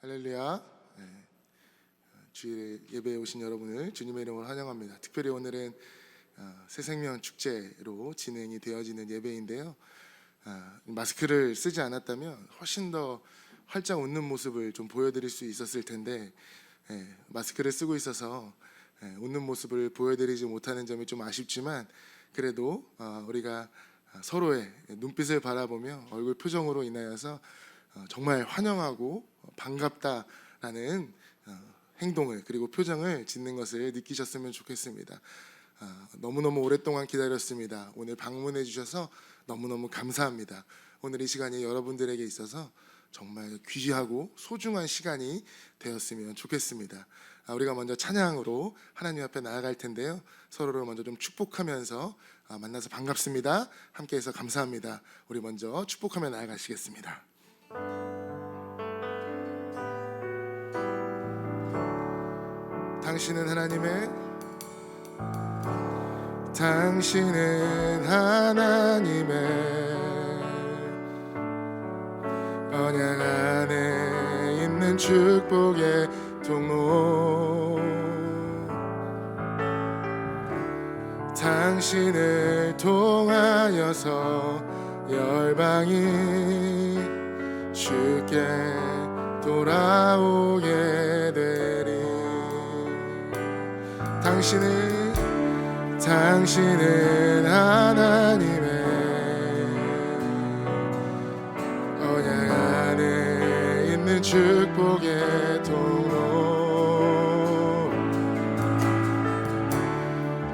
할렐루야. 주일 예배에 오신 여러분을 주님의 이름으로 환영합니다. 특별히 오늘은 새생명 축제로 진행이 되어지는 예배인데요. 마스크를 쓰지 않았다면 훨씬 더 활짝 웃는 모습을 좀 보여드릴 수 있었을 텐데 마스크를 쓰고 있어서 웃는 모습을 보여드리지 못하는 점이 좀 아쉽지만, 그래도 우리가 서로의 눈빛을 바라보며 얼굴 표정으로 인하여서 정말 환영하고 반갑다라는 행동을, 그리고 표정을 짓는 것을 느끼셨으면 좋겠습니다. 너무너무 오랫동안 기다렸습니다. 오늘 방문해 주셔서 너무너무 감사합니다. 오늘 이 시간이 여러분들에게 있어서 정말 귀하고 소중한 시간이 되었으면 좋겠습니다. 우리가 먼저 찬양으로 하나님 앞에 나아갈 텐데요, 서로를 먼저 좀 축복하면서 만나서 반갑습니다, 함께해서 감사합니다, 우리 먼저 축복하며 나아가시겠습니다. 당신은 하나님의 언약 안에 있는 축복의 통로, 당신을 통하여서 열방이 주께 돌아오게 되리. 당신은 하나님의 언약 안에 있는 축복의 통로,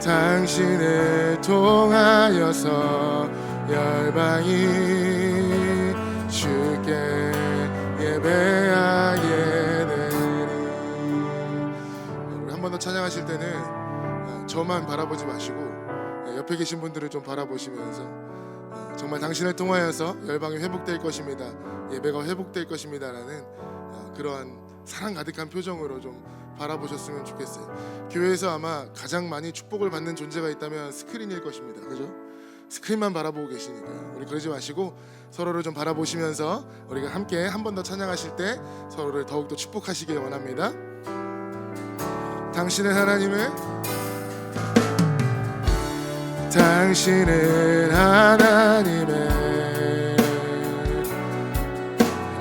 당신을 통하여서 열방이 주께 예배하게 되리. 우리 한 번 더 찬양하실 때는 저만 바라보지 마시고 옆에 계신 분들을 좀 바라보시면서 정말 당신을 통하여서 열방이 회복될 것입니다, 예배가 회복될 것입니다 라는 그러한 사랑 가득한 표정으로 좀 바라보셨으면 좋겠어요. 교회에서 아마 가장 많이 축복을 받는 존재가 있다면 스크린일 것입니다. 그죠? 스크린만 바라보고 계시니까요. 우리 그러지 마시고 서로를 좀 바라보시면서 우리가 함께 한 번 더 찬양하실 때 서로를 더욱더 축복하시길 원합니다. 당신은 하나님의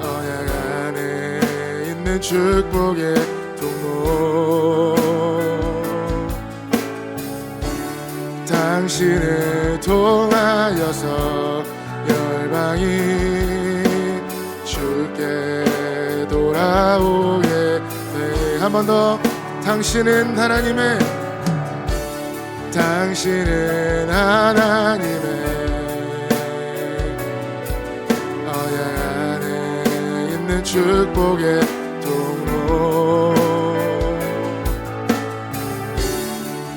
언약 안에 있는 축복의 통로, 당신을 통하여서 열방이 주께 돌아오게 돼. 한 번 더. 당신은 하나님의 언약 안에 있는 축복의 통로,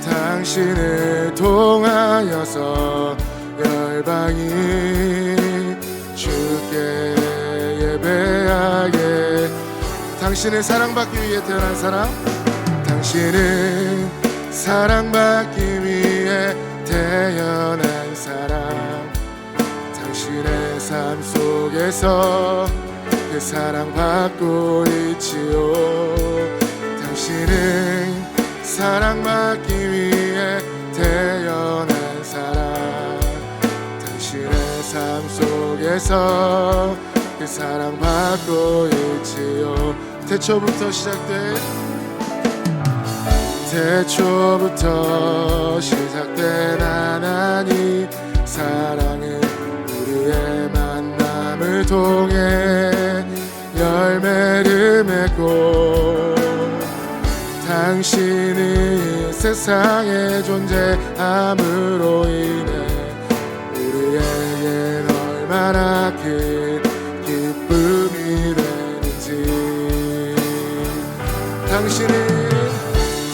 당신을 통하여서 열방이 주께 예배하게. 당신을 사랑받기 위해 태어난 사람, 당신은 사랑받기 위해 태어난 사람, 당신의 삶 속에서 그 사랑받고 있지요. 당신은 사랑받기 위해 태어난 사람, 당신의 삶 속에서 그 사랑받고 있지요. 태초부터 시작된 하나님 사랑은 우리의 만남을 통해 열매를 맺고, 당신이 세상에 존재함으로 인해 우리에겐 얼마나 큰 기쁨이 되는지.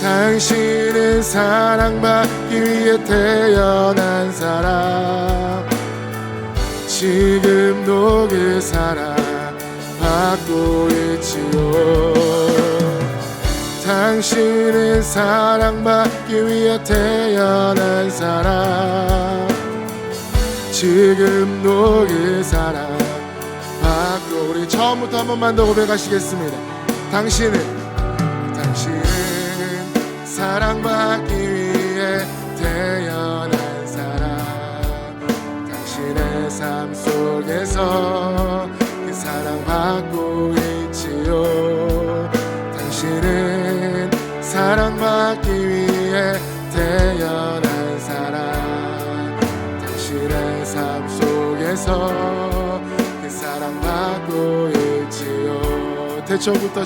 당신은 사랑받기 위해 태어난 사람, 지금도 그 사랑 받고 있지요. 당신은 사랑받기 위해 태어난 사람, 지금도 그 사랑 받고. 우리 마음부터 한 번만 더 고백하시겠습니다. 당신은 사랑받기 위해 태어난 사람. 당신의 삶 속에서 그 사랑받고 있지요. 당신은 사랑받기 위해 태어난 사람. 당신의 삶 속에서 그 사랑받고 있지요. 태초부터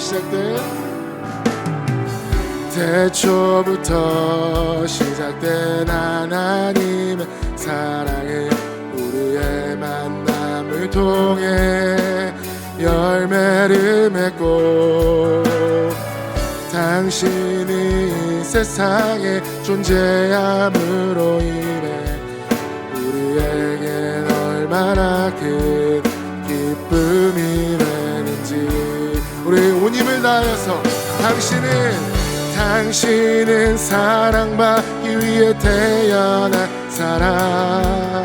시작된 하나님의 사랑은 우리의 만남을 통해 열매를 맺고, 당신이 이 세상에 존재함으로 인해 우리에겐 얼마나 큰 기쁨이 되는지. 우리 온 힘을 다하여서 당신은 사랑받기 위해 태어난 사람.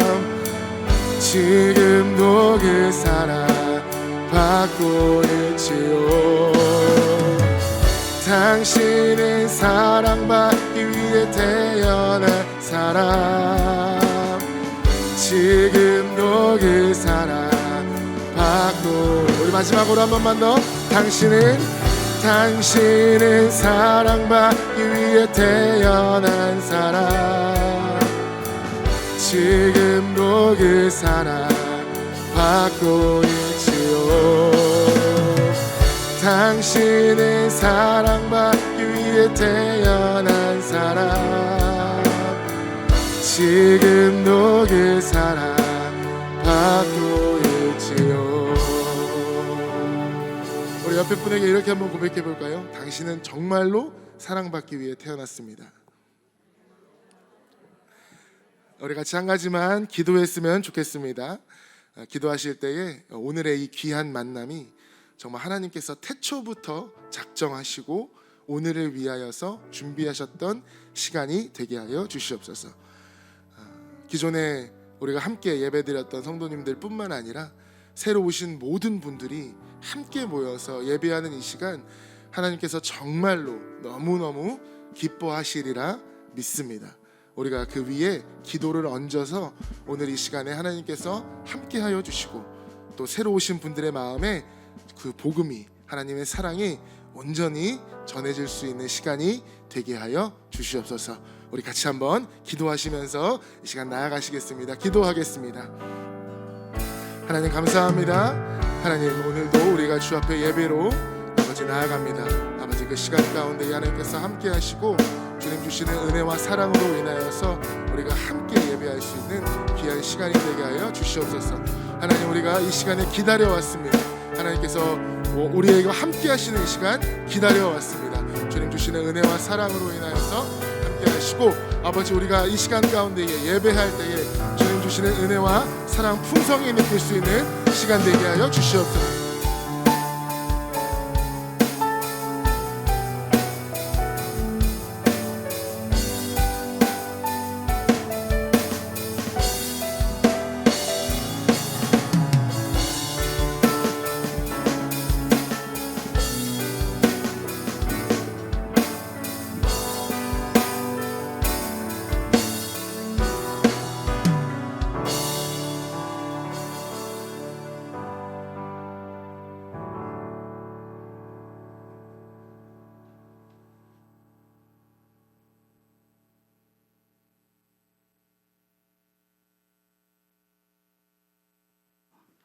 지금도 그 사랑 받고 있지요. 당신은 사랑받기 위해 태어난 사람. 지금도 그 사랑 받고. 우리 마지막으로 한 번만 더. 당신은 사랑받기 위해 태어난 사람. 지금도 그 사랑 받고 있지요. 당신은 사랑받기 위해 태어난 사람. 지금도 그 사랑 받고 있지요. 우리 옆에 분에게 이렇게 한번 고백해 볼까요? 당신은 정말로 사랑받기 위해 태어났습니다. 우리 같이 한 가지만 기도했으면 좋겠습니다. 기도하실 때에 오늘의 이 귀한 만남이 정말 하나님께서 태초부터 작정하시고 오늘을 위하여서 준비하셨던 시간이 되게 하여 주시옵소서. 기존에 우리가 함께 예배드렸던 성도님들 뿐만 아니라 새로 오신 모든 분들이 함께 모여서 예배하는 이 시간, 하나님께서 정말로 너무너무 기뻐하시리라 믿습니다. 우리가 그 위에 기도를 얹어서 오늘 이 시간에 하나님께서 함께하여 주시고, 또 새로 오신 분들의 마음에 그 복음이, 하나님의 사랑이 온전히 전해질 수 있는 시간이 되게 하여 주시옵소서. 우리 같이 한번 기도하시면서 이 시간 나아가시겠습니다. 기도하겠습니다. 하나님 감사합니다. 하나님, 오늘도 우리가 주 앞에 예배로 아버지 나아갑니다. 아버지, 그 시간 가운데 하나님께서 함께 하시고 주님 주시는 은혜와 사랑으로 인하여서 우리가 함께 예배할 수 있는 귀한 시간이 되게 하여 주시옵소서. 하나님, 우리가 이 시간에 기다려왔습니다. 하나님께서 우리에게 함께 하시는 이 시간 기다려왔습니다. 주님 주시는 은혜와 사랑으로 인하여서 함께 하시고, 아버지, 우리가 이 시간 가운데 예배할 때에 주님 주시는 은혜와 사랑 풍성히 느낄 수 있는 시간 되게 하여 주시옵소서.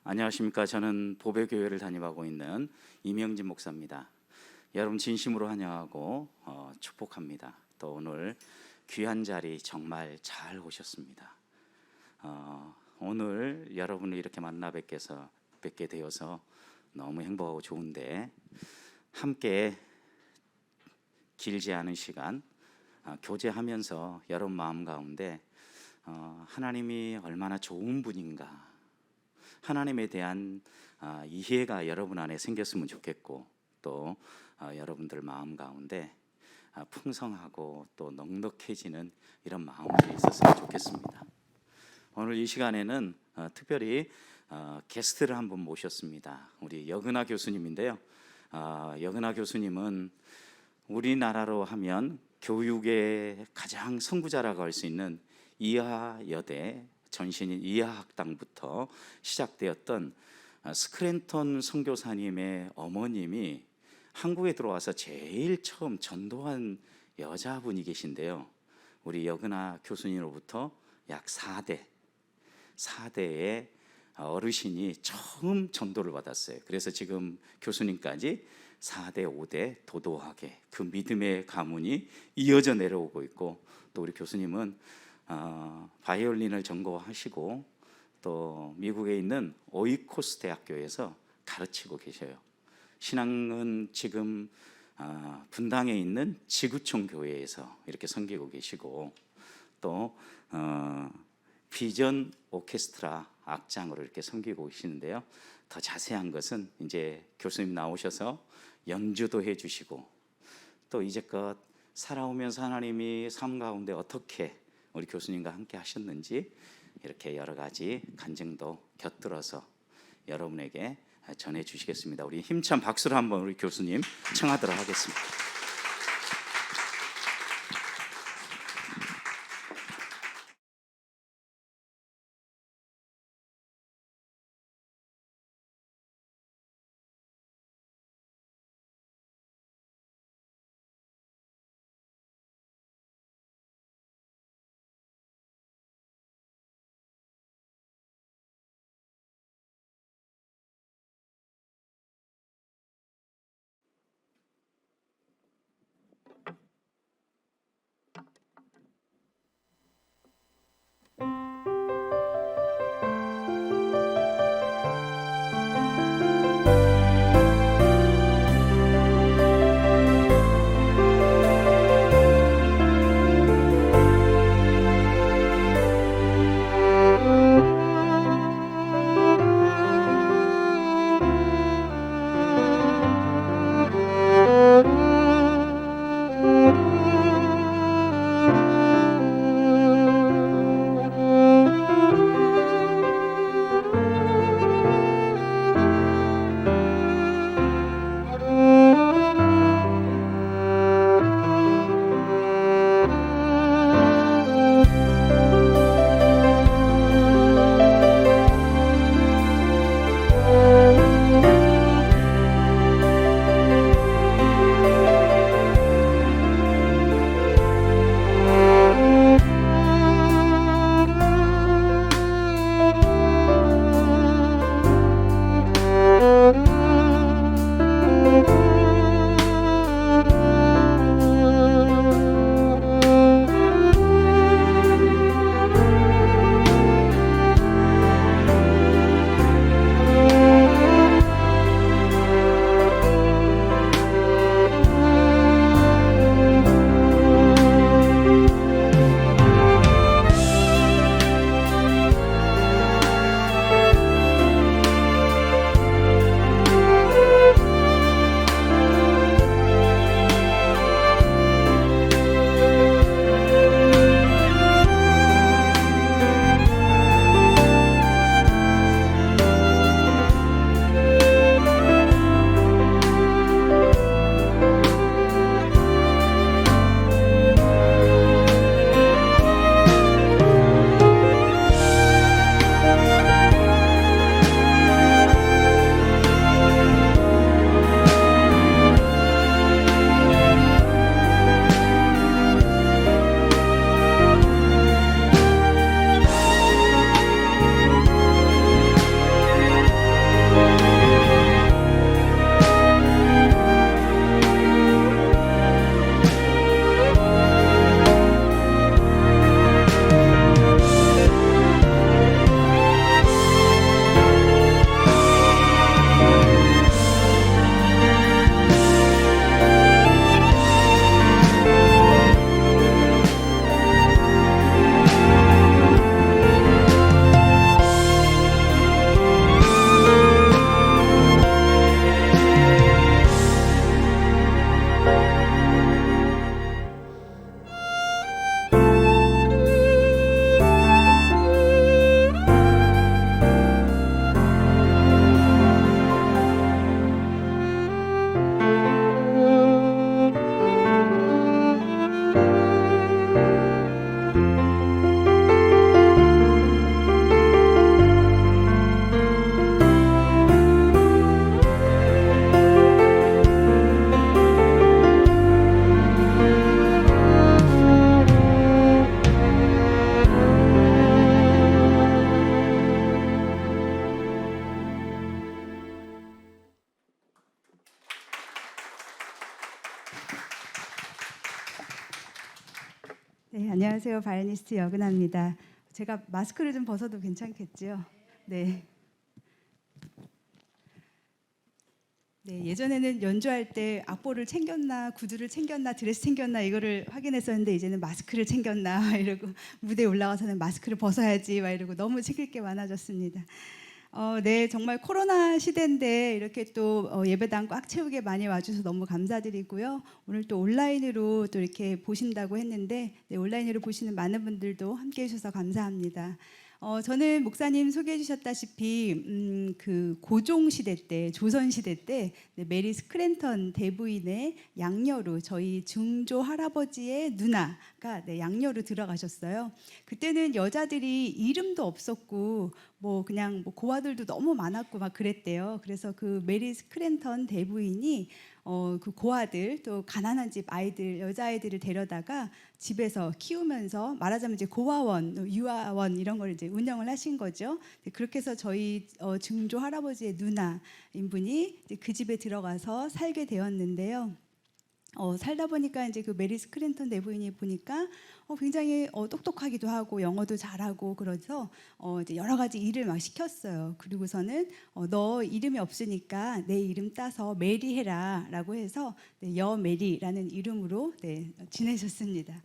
안녕하십니까. 저는 보배교회를 담임하고 있는 이명진 목사입니다. 여러분 진심으로 환영하고 축복합니다. 또 오늘 귀한 자리 정말 잘 오셨습니다. 오늘 여러분을 이렇게 뵙게 되어서 너무 행복하고 좋은데, 함께 길지 않은 시간 교제하면서 여러분 마음 가운데 하나님이 얼마나 좋은 분인가, 하나님에 대한 이해가 여러분 안에 생겼으면 좋겠고, 또 여러분들 마음 가운데 풍성하고 또 넉넉해지는 이런 마음들이 있었으면 좋겠습니다. 오늘 이 시간에는 특별히 게스트를 한분 모셨습니다. 우리 여근아 교수님인데요. 여근아 교수님은 우리나라로 하면 교육의 가장 선구자라고 할 수 있는 이하여대 전신인 이하학당부터 시작되었던 스크랜턴 선교사님의 어머님이 한국에 들어와서 제일 처음 전도한 여자분이 계신데요. 우리 여근아 교수님으로부터 약 4대의 어르신이 처음 전도를 받았어요. 그래서 지금 교수님까지 4대, 5대 도도하게 그 믿음의 가문이 이어져 내려오고 있고, 또 우리 교수님은 바이올린을 전공하시고 또 미국에 있는 오이코스 대학교에서 가르치고 계셔요. 신앙은 지금 분당에 있는 지구촌 교회에서 이렇게 섬기고 계시고, 또 비전 오케스트라 악장으로 이렇게 섬기고 계시는데요. 더 자세한 것은 이제 교수님 나오셔서 연주도 해주시고, 또 이제껏 살아오면서 하나님이 삶 가운데 어떻게 우리 교수님과 함께 하셨는지 이렇게 여러 가지 간증도 곁들여서 여러분에게 전해 주시겠습니다. 우리 힘찬 박수를 한번 우리 교수님 청하도록 하겠습니다. 네, 안녕하세요. 바이올리니스트 여근아입니다. 제가 마스크를 좀 벗어도 괜찮겠지요? 네. 네, 예전에는 연주할 때 악보를 챙겼나, 구두를 챙겼나, 드레스 챙겼나 이거를 확인했었는데 이제는 마스크를 챙겼나 이러고 무대에 올라가서는 마스크를 벗어야지 막 이러고 너무 챙길 게 많아졌습니다. 네, 정말 코로나 시대인데 이렇게 또 예배당 꽉 채우게 많이 와주셔서 너무 감사드리고요. 오늘 또 온라인으로 또 이렇게 보신다고 했는데 네, 온라인으로 보시는 많은 분들도 함께해 주셔서 감사합니다. 저는 목사님 소개해 주셨다시피 그 고종 시대 때, 조선 시대 때 네, 메리 스크랜턴 대부인의 양녀로 저희 중조 할아버지의 누나가 네, 양녀로 들어가셨어요. 그때는 여자들이 이름도 없었고 뭐 그냥 뭐 고아들도 너무 많았고 막 그랬대요. 그래서 그 메리 스크랜턴 대부인이 그 고아들 또 가난한 집 아이들 여자아이들을 데려다가 집에서 키우면서 말하자면 이제 고아원, 유아원 이런 걸 이제 운영을 하신 거죠. 그렇게 해서 저희 증조 할아버지의 누나인 분이 이제 그 집에 들어가서 살게 되었는데요. 살다 보니까 이제 그 메리 스크랜턴 내부인이 보니까 굉장히 똑똑하기도 하고 영어도 잘하고 그래서 이제 여러 가지 일을 막 시켰어요. 그리고서는 너 이름이 없으니까 내 이름 따서 메리 해라라고 해서 네, 여 메리라는 이름으로 네, 지내셨습니다.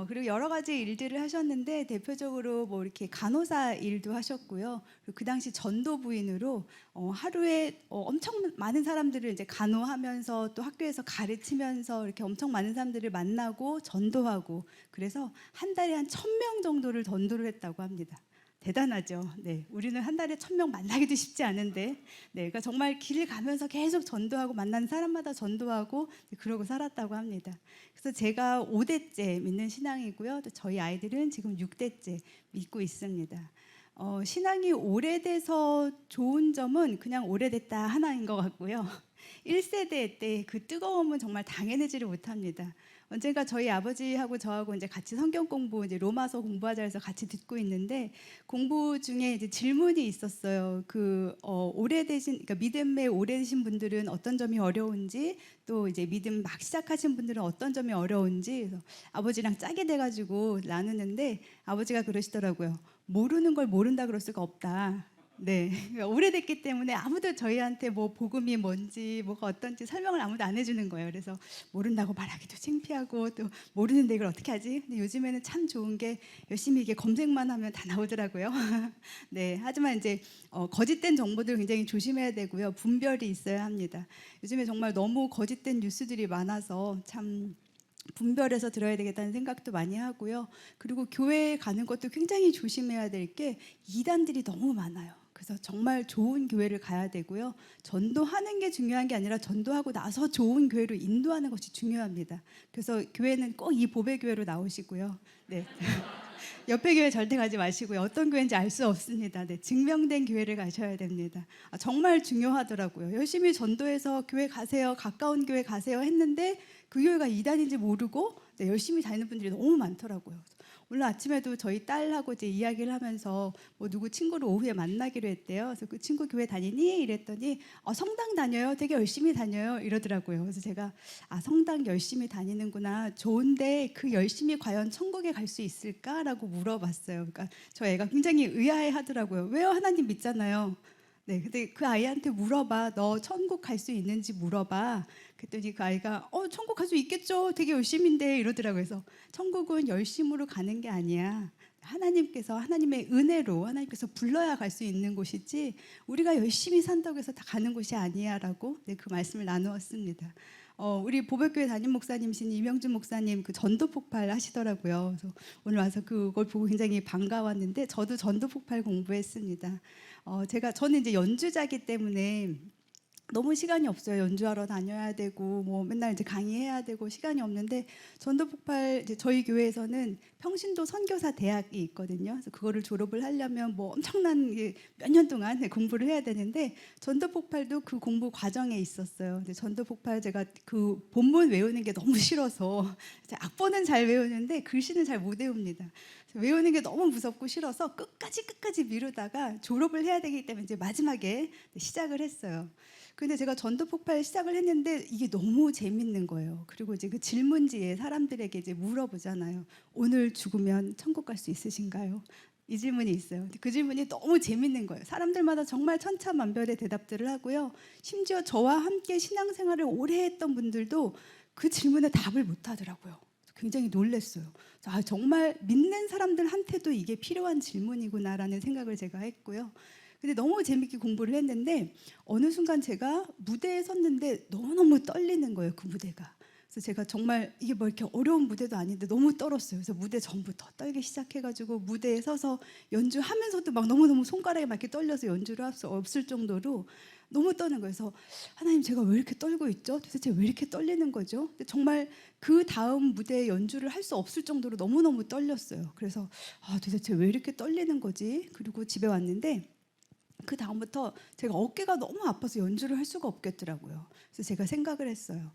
그리고 여러 가지 일들을 하셨는데 대표적으로 뭐 이렇게 간호사 일도 하셨고요. 그리고 그 당시 전도 부인으로 하루에 엄청 많은 사람들을 이제 간호하면서 또 학교에서 가르치면서 이렇게 엄청 많은 사람들을 만나고 전도하고 그래서 한 달에 한 1,000명 정도를 전도를 했다고 합니다. 대단하죠. 네, 우리는 한 달에 1,000명 만나기도 쉽지 않은데, 네, 그러니까 정말 길 가면서 계속 전도하고 만난 사람마다 전도하고 그러고 살았다고 합니다. 그래서 제가 5대째 믿는 신앙이고요. 또 저희 아이들은 지금 6대째 믿고 있습니다. 신앙이 오래돼서 좋은 점은 그냥 오래됐다 하나인 것 같고요. 1세대 때 그 뜨거움은 정말 당해내지를 못합니다. 언젠가 저희 아버지하고 저하고 이제 같이 성경 공부 이제 로마서 공부하자 해서 같이 듣고 있는데 공부 중에 이제 질문이 있었어요. 오래되신 그러니까 믿음에 오래되신 분들은 어떤 점이 어려운지 또 이제 믿음 막 시작하신 분들은 어떤 점이 어려운지 그래서 아버지랑 짜게 돼가지고 나누는데 아버지가 그러시더라고요. 모르는 걸 모른다 그럴 수가 없다. 네, 그러니까 오래됐기 때문에 아무도 저희한테 뭐 복음이 뭔지 뭐가 어떤지 설명을 아무도 안 해주는 거예요. 그래서 모른다고 말하기도 창피하고 또 모르는데 이걸 어떻게 하지? 근데 요즘에는 참 좋은 게 열심히 이게 검색만 하면 다 나오더라고요. 네, 하지만 이제 거짓된 정보들 굉장히 조심해야 되고요. 분별이 있어야 합니다. 요즘에 정말 너무 거짓된 뉴스들이 많아서 참 분별해서 들어야 되겠다는 생각도 많이 하고요. 그리고 교회에 가는 것도 굉장히 조심해야 될 게 이단들이 너무 많아요. 그래서 정말 좋은 교회를 가야 되고요. 전도하는 게 중요한 게 아니라 전도하고 나서 좋은 교회로 인도하는 것이 중요합니다. 그래서 교회는 꼭 이 보배교회로 나오시고요. 네. 옆에 교회 절대 가지 마시고요. 어떤 교회인지 알 수 없습니다. 네, 증명된 교회를 가셔야 됩니다. 정말 중요하더라고요. 열심히 전도해서 교회 가세요, 가까운 교회 가세요 했는데 그 교회가 이단인지 모르고 네, 열심히 다니는 분들이 너무 많더라고요. 오늘 아침에도 저희 딸하고 이제 이야기를 하면서 뭐 누구 친구를 오후에 만나기로 했대요. 그래서 그 친구 교회 다니니? 이랬더니 성당 다녀요. 되게 열심히 다녀요. 이러더라고요. 그래서 제가 성당 열심히 다니는구나. 좋은데 그 열심히 과연 천국에 갈 수 있을까라고 물어봤어요. 그러니까 저 애가 굉장히 의아해하더라고요. 왜요? 하나님 믿잖아요. 네, 근데 그 아이한테 물어봐. 너 천국 갈 수 있는지 물어봐. 그랬더니 그 아이가 천국 갈 수 있겠죠. 되게 열심인데 이러더라고요. 그래서 천국은 열심으로 가는 게 아니야. 하나님께서 하나님의 은혜로 하나님께서 불러야 갈 수 있는 곳이지 우리가 열심히 산다고 해서 다 가는 곳이 아니야라고 네, 그 말씀을 나누었습니다. 우리 보배교회 담임 목사님이신 이명준 목사님 그 전도 폭발 하시더라고요. 그래서 오늘 와서 그걸 보고 굉장히 반가웠는데 저도 전도 폭발 공부했습니다. 저는 이제 연주자기 때문에 너무 시간이 없어요. 연주하러 다녀야 되고 뭐 맨날 이제 강의해야 되고 시간이 없는데 전도 폭발 이제 저희 교회에서는 평신도 선교사 대학이 있거든요. 그래서 그거를 졸업을 하려면 뭐 엄청난 몇 년 동안 공부를 해야 되는데 전도 폭발도 그 공부 과정에 있었어요. 근데 전도 폭발 제가 그 본문 외우는 게 너무 싫어서 악보는 잘 외우는데 글씨는 잘 못 외웁니다. 외우는 게 너무 무섭고 싫어서 끝까지 미루다가 졸업을 해야 되기 때문에 이제 마지막에 시작을 했어요. 근데 제가 전도 폭발 시작을 했는데 이게 너무 재밌는 거예요. 그리고 이제 그 질문지에 사람들에게 이제 물어보잖아요. 오늘 죽으면 천국 갈 수 있으신가요? 이 질문이 있어요. 근데 그 질문이 너무 재밌는 거예요. 사람들마다 정말 천차만별의 대답들을 하고요. 심지어 저와 함께 신앙생활을 오래 했던 분들도 그 질문에 답을 못 하더라고요. 굉장히 놀랐어요. 아, 정말 믿는 사람들한테도 이게 필요한 질문이구나라는 생각을 제가 했고요. 근데 너무 재밌게 공부를 했는데 어느 순간 제가 무대에 섰는데 너무너무 떨리는 거예요, 그 무대가. 그래서 제가 정말 이게 뭐 이렇게 어려운 무대도 아닌데 너무 떨었어요. 그래서 무대 전부터 떨기 시작해가지고 무대에 서서 연주하면서도 막 너무너무 손가락이 막 이렇게 떨려서 연주를 할 수 없을 정도로 너무 떠는 거예요. 그래서 하나님, 제가 왜 이렇게 떨고 있죠? 도대체 왜 이렇게 떨리는 거죠? 근데 정말 그 다음 무대에 연주를 할 수 없을 정도로 너무너무 떨렸어요. 그래서 도대체 왜 이렇게 떨리는 거지? 그리고 집에 왔는데 그 다음부터 제가 어깨가 너무 아파서 연주를 할 수가 없겠더라고요. 그래서 제가 생각을 했어요.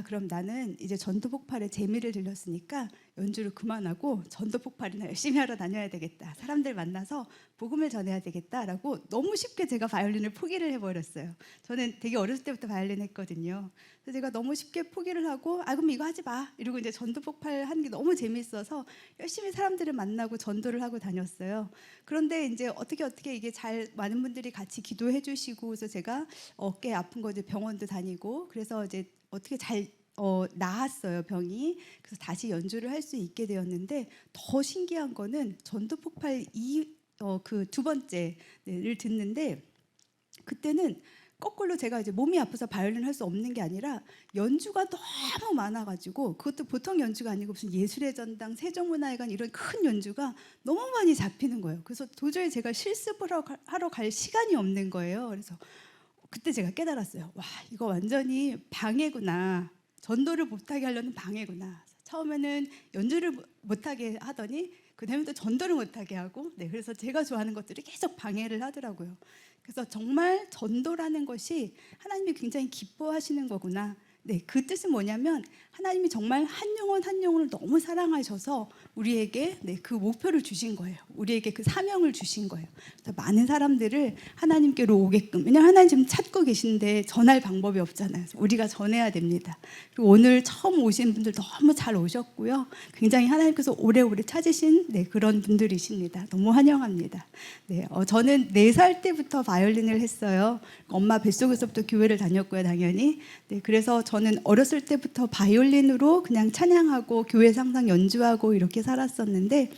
그럼 나는 이제 전도 폭발에 재미를 들렸으니까 연주를 그만하고 전도 폭발이나 열심히 하러 다녀야 되겠다. 사람들 만나서 복음을 전해야 되겠다라고 너무 쉽게 제가 바이올린을 포기를 해버렸어요. 저는 되게 어렸을 때부터 바이올린 했거든요. 그래서 제가 너무 쉽게 포기를 하고 그럼 이거 하지 마. 이러고 이제 전도 폭발 하는 게 너무 재밌어서 열심히 사람들을 만나고 전도를 하고 다녔어요. 그런데 이제 어떻게 이게 잘 많은 분들이 같이 기도해 주시고 그래서 제가 어깨 아픈 거 이제 병원도 다니고 그래서 이제 어떻게 잘 나았어요, 병이. 그래서 다시 연주를 할 수 있게 되었는데 더 신기한 거는 전도 폭발 그 두 번째를 듣는데 그때는 거꾸로 제가 이제 몸이 아파서 바이올린 할 수 없는 게 아니라 연주가 너무 많아가지고 그것도 보통 연주가 아니고 무슨 예술의 전당, 세종문화회관 이런 큰 연주가 너무 많이 잡히는 거예요. 그래서 도저히 제가 실습을 하러 갈 시간이 없는 거예요. 그래서 그때 제가 깨달았어요. 와, 이거 완전히 방해구나. 전도를 못하게 하려는 방해구나. 처음에는 연주를 못하게 하더니 그 다음에 또 전도를 못하게 하고 그래서 제가 좋아하는 것들이 계속 방해를 하더라고요. 그래서 정말 전도라는 것이 하나님이 굉장히 기뻐하시는 거구나. 그 뜻은 뭐냐면 하나님이 정말 한 영혼 한 영혼을 너무 사랑하셔서 우리에게 그 목표를 주신 거예요. 우리에게 그 사명을 주신 거예요. 그래서 많은 사람들을 하나님께로 오게끔, 왜냐하면 하나님 지금 찾고 계신데 전할 방법이 없잖아요. 우리가 전해야 됩니다. 그리고 오늘 처음 오신 분들 너무 잘 오셨고요. 굉장히 하나님께서 오래오래 찾으신 그런 분들이십니다. 너무 환영합니다. 저는 4살 때부터 바이올린을 했어요. 엄마 뱃속에서부터 교회를 다녔고요, 당연히. 그래서 저는 어렸을 때부터 바이올린으로 그냥 찬양하고 교회에서 항상 연주하고 이렇게 살았었는데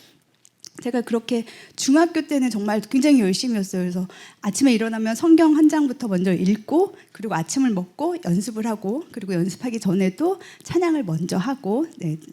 제가 그렇게 중학교 때는 정말 굉장히 열심히 했어요. 그래서 아침에 일어나면 성경 한 장부터 먼저 읽고 그리고 아침을 먹고 연습을 하고 그리고 연습하기 전에도 찬양을 먼저 하고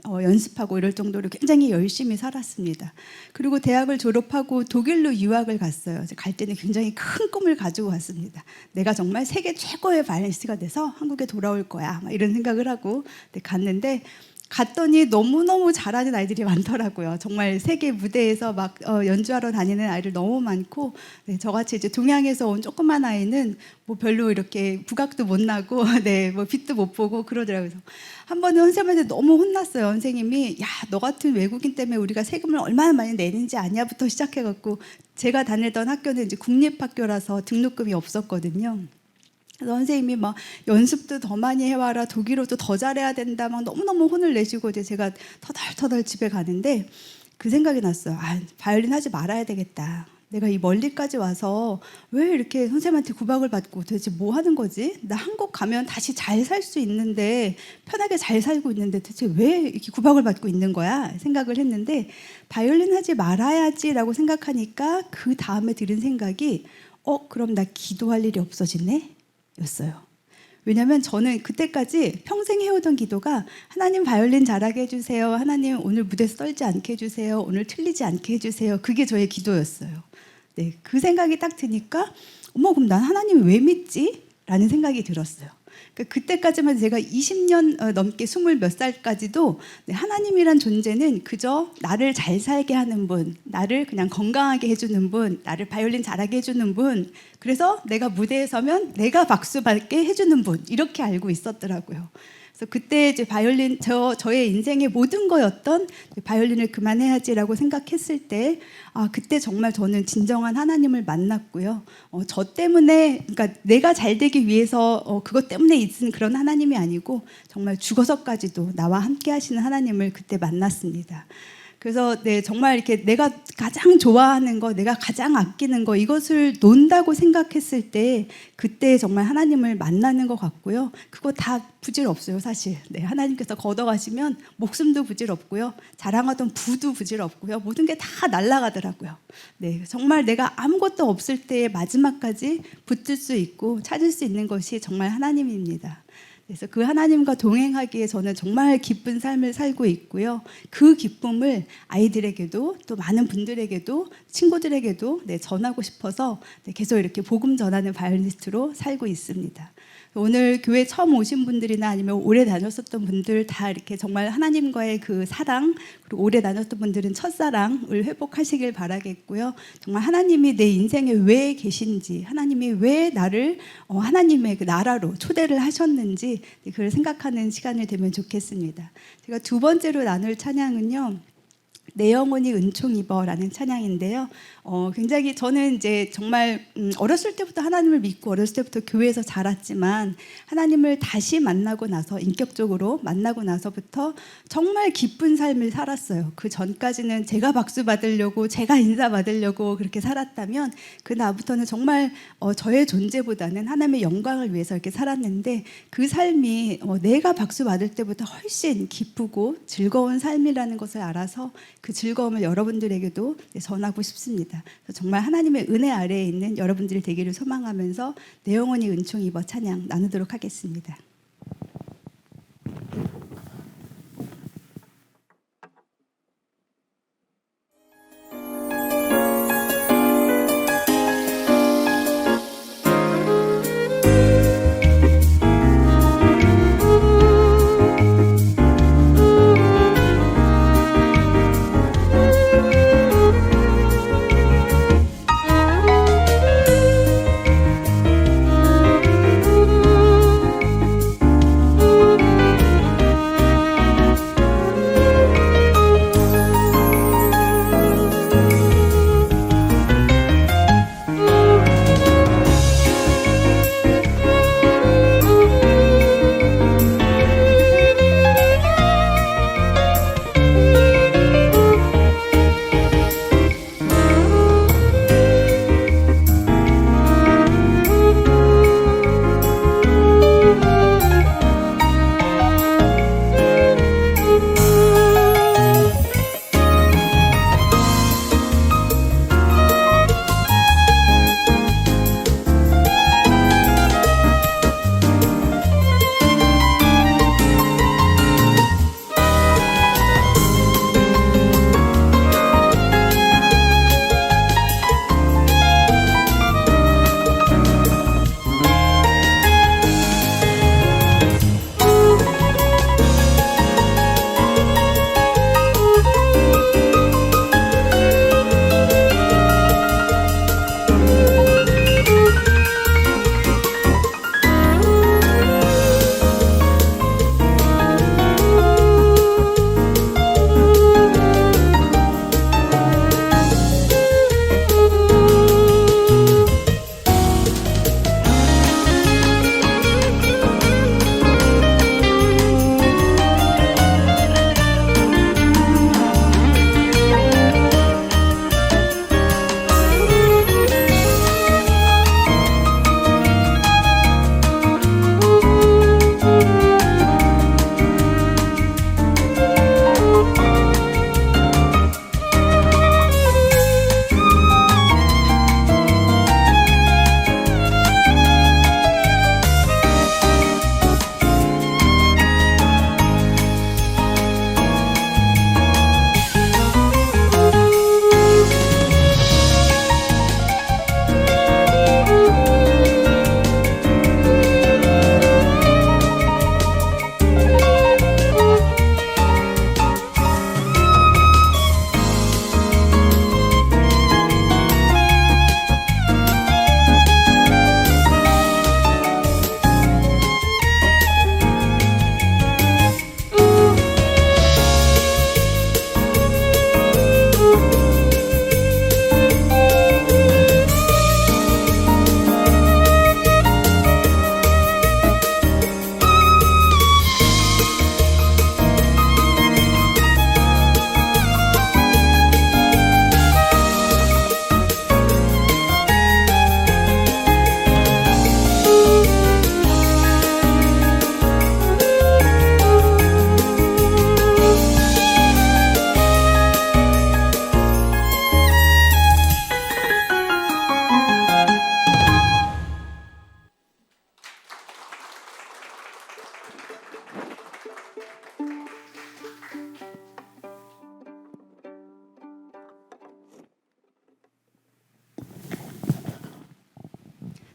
연습하고 이럴 정도로 굉장히 열심히 살았습니다. 그리고 대학을 졸업하고 독일로 유학을 갔어요. 갈 때는 굉장히 큰 꿈을 가지고 갔습니다. 내가 정말 세계 최고의 바이올리니스트가 돼서 한국에 돌아올 거야. 이런 생각을 하고 갔는데 갔더니 너무너무 잘하는 아이들이 많더라고요. 정말 세계 무대에서 막 연주하러 다니는 아이들 너무 많고 저같이 이제 동양에서 온 조그만 아이는 뭐 별로 이렇게 부각도 못 나고 뭐 빛도 못 보고 그러더라고요. 한 번은 선생님한테 너무 혼났어요. 선생님이 너 같은 외국인 때문에 우리가 세금을 얼마나 많이 내는지 아냐부터 시작해갖고 제가 다니던 학교는 이제 국립학교라서 등록금이 없었거든요. 선생님이 막 연습도 더 많이 해와라, 독일어도 더 잘해야 된다, 막 너무너무 혼을 내시고 이제 제가 터덜터덜 집에 가는데 그 생각이 났어요. 바이올린 하지 말아야 되겠다. 내가 이 멀리까지 와서 왜 이렇게 선생님한테 구박을 받고 도대체 뭐 하는 거지? 나 한국 가면 다시 잘 살 수 있는데 편하게 잘 살고 있는데 대체 왜 이렇게 구박을 받고 있는 거야? 생각을 했는데 바이올린 하지 말아야지라고 생각하니까 그 다음에 들은 생각이 그럼 나 기도할 일이 없어지네? 였어요. 왜냐하면 저는 그때까지 평생 해오던 기도가 하나님 바이올린 잘하게 해주세요. 하나님 오늘 무대에서 떨지 않게 해주세요. 오늘 틀리지 않게 해주세요. 그게 저의 기도였어요. 그 생각이 딱 드니까 그럼 난 하나님 왜 믿지? 라는 생각이 들었어요. 그때까지만 제가 20년 넘게 20몇 살까지도 하나님이란 존재는 그저 나를 잘 살게 하는 분, 나를 그냥 건강하게 해주는 분, 나를 바이올린 잘하게 해주는 분, 그래서 내가 무대에 서면 내가 박수 받게 해주는 분 이렇게 알고 있었더라고요. 그래서 그때 이제 바이올린 저의 인생의 모든 거였던 바이올린을 그만해야지라고 생각했을 때 그때 정말 저는 진정한 하나님을 만났고요. 저 때문에 그러니까 내가 잘 되기 위해서 그것 때문에 있는 그런 하나님이 아니고 정말 죽어서까지도 나와 함께 하시는 하나님을 그때 만났습니다. 그래서 정말 이렇게 내가 가장 좋아하는 거, 내가 가장 아끼는 거 이것을 논다고 생각했을 때 그때 정말 하나님을 만나는 것 같고요. 그거 다 부질없어요, 사실. 하나님께서 걷어가시면 목숨도 부질없고요, 자랑하던 부도 부질없고요, 모든 게 다 날아가더라고요. 정말 내가 아무것도 없을 때의 마지막까지 붙들 수 있고 찾을 수 있는 것이 정말 하나님입니다. 그래서 그 하나님과 동행하기에 저는 정말 기쁜 삶을 살고 있고요. 그 기쁨을 아이들에게도 또 많은 분들에게도 친구들에게도 전하고 싶어서 계속 이렇게 복음 전하는 바이올리니스트로 살고 있습니다. 오늘 교회 처음 오신 분들이나 아니면 오래 다녔었던 분들 다 이렇게 정말 하나님과의 그 사랑, 그리고 오래 다녔던 분들은 첫사랑을 회복하시길 바라겠고요. 정말 하나님이 내 인생에 왜 계신지, 하나님이 왜 나를 하나님의 그 나라로 초대를 하셨는지 그걸 생각하는 시간이 되면 좋겠습니다. 제가 두 번째로 나눌 찬양은요, 내 영혼이 은총 입어라는 찬양인데요. 굉장히 저는 이제 정말 어렸을 때부터 하나님을 믿고 어렸을 때부터 교회에서 자랐지만 하나님을 다시 만나고 나서 인격적으로 만나고 나서부터 정말 기쁜 삶을 살았어요. 그 전까지는 제가 박수 받으려고 제가 인사 받으려고 그렇게 살았다면 그 나부터는 정말 저의 존재보다는 하나님의 영광을 위해서 이렇게 살았는데 그 삶이 내가 박수 받을 때보다 훨씬 기쁘고 즐거운 삶이라는 것을 알아서 그 즐거움을 여러분들에게도 전하고 싶습니다. 정말 하나님의 은혜 아래에 있는 여러분들이 되기를 소망하면서 내 영혼이 은총 입어 찬양 나누도록 하겠습니다.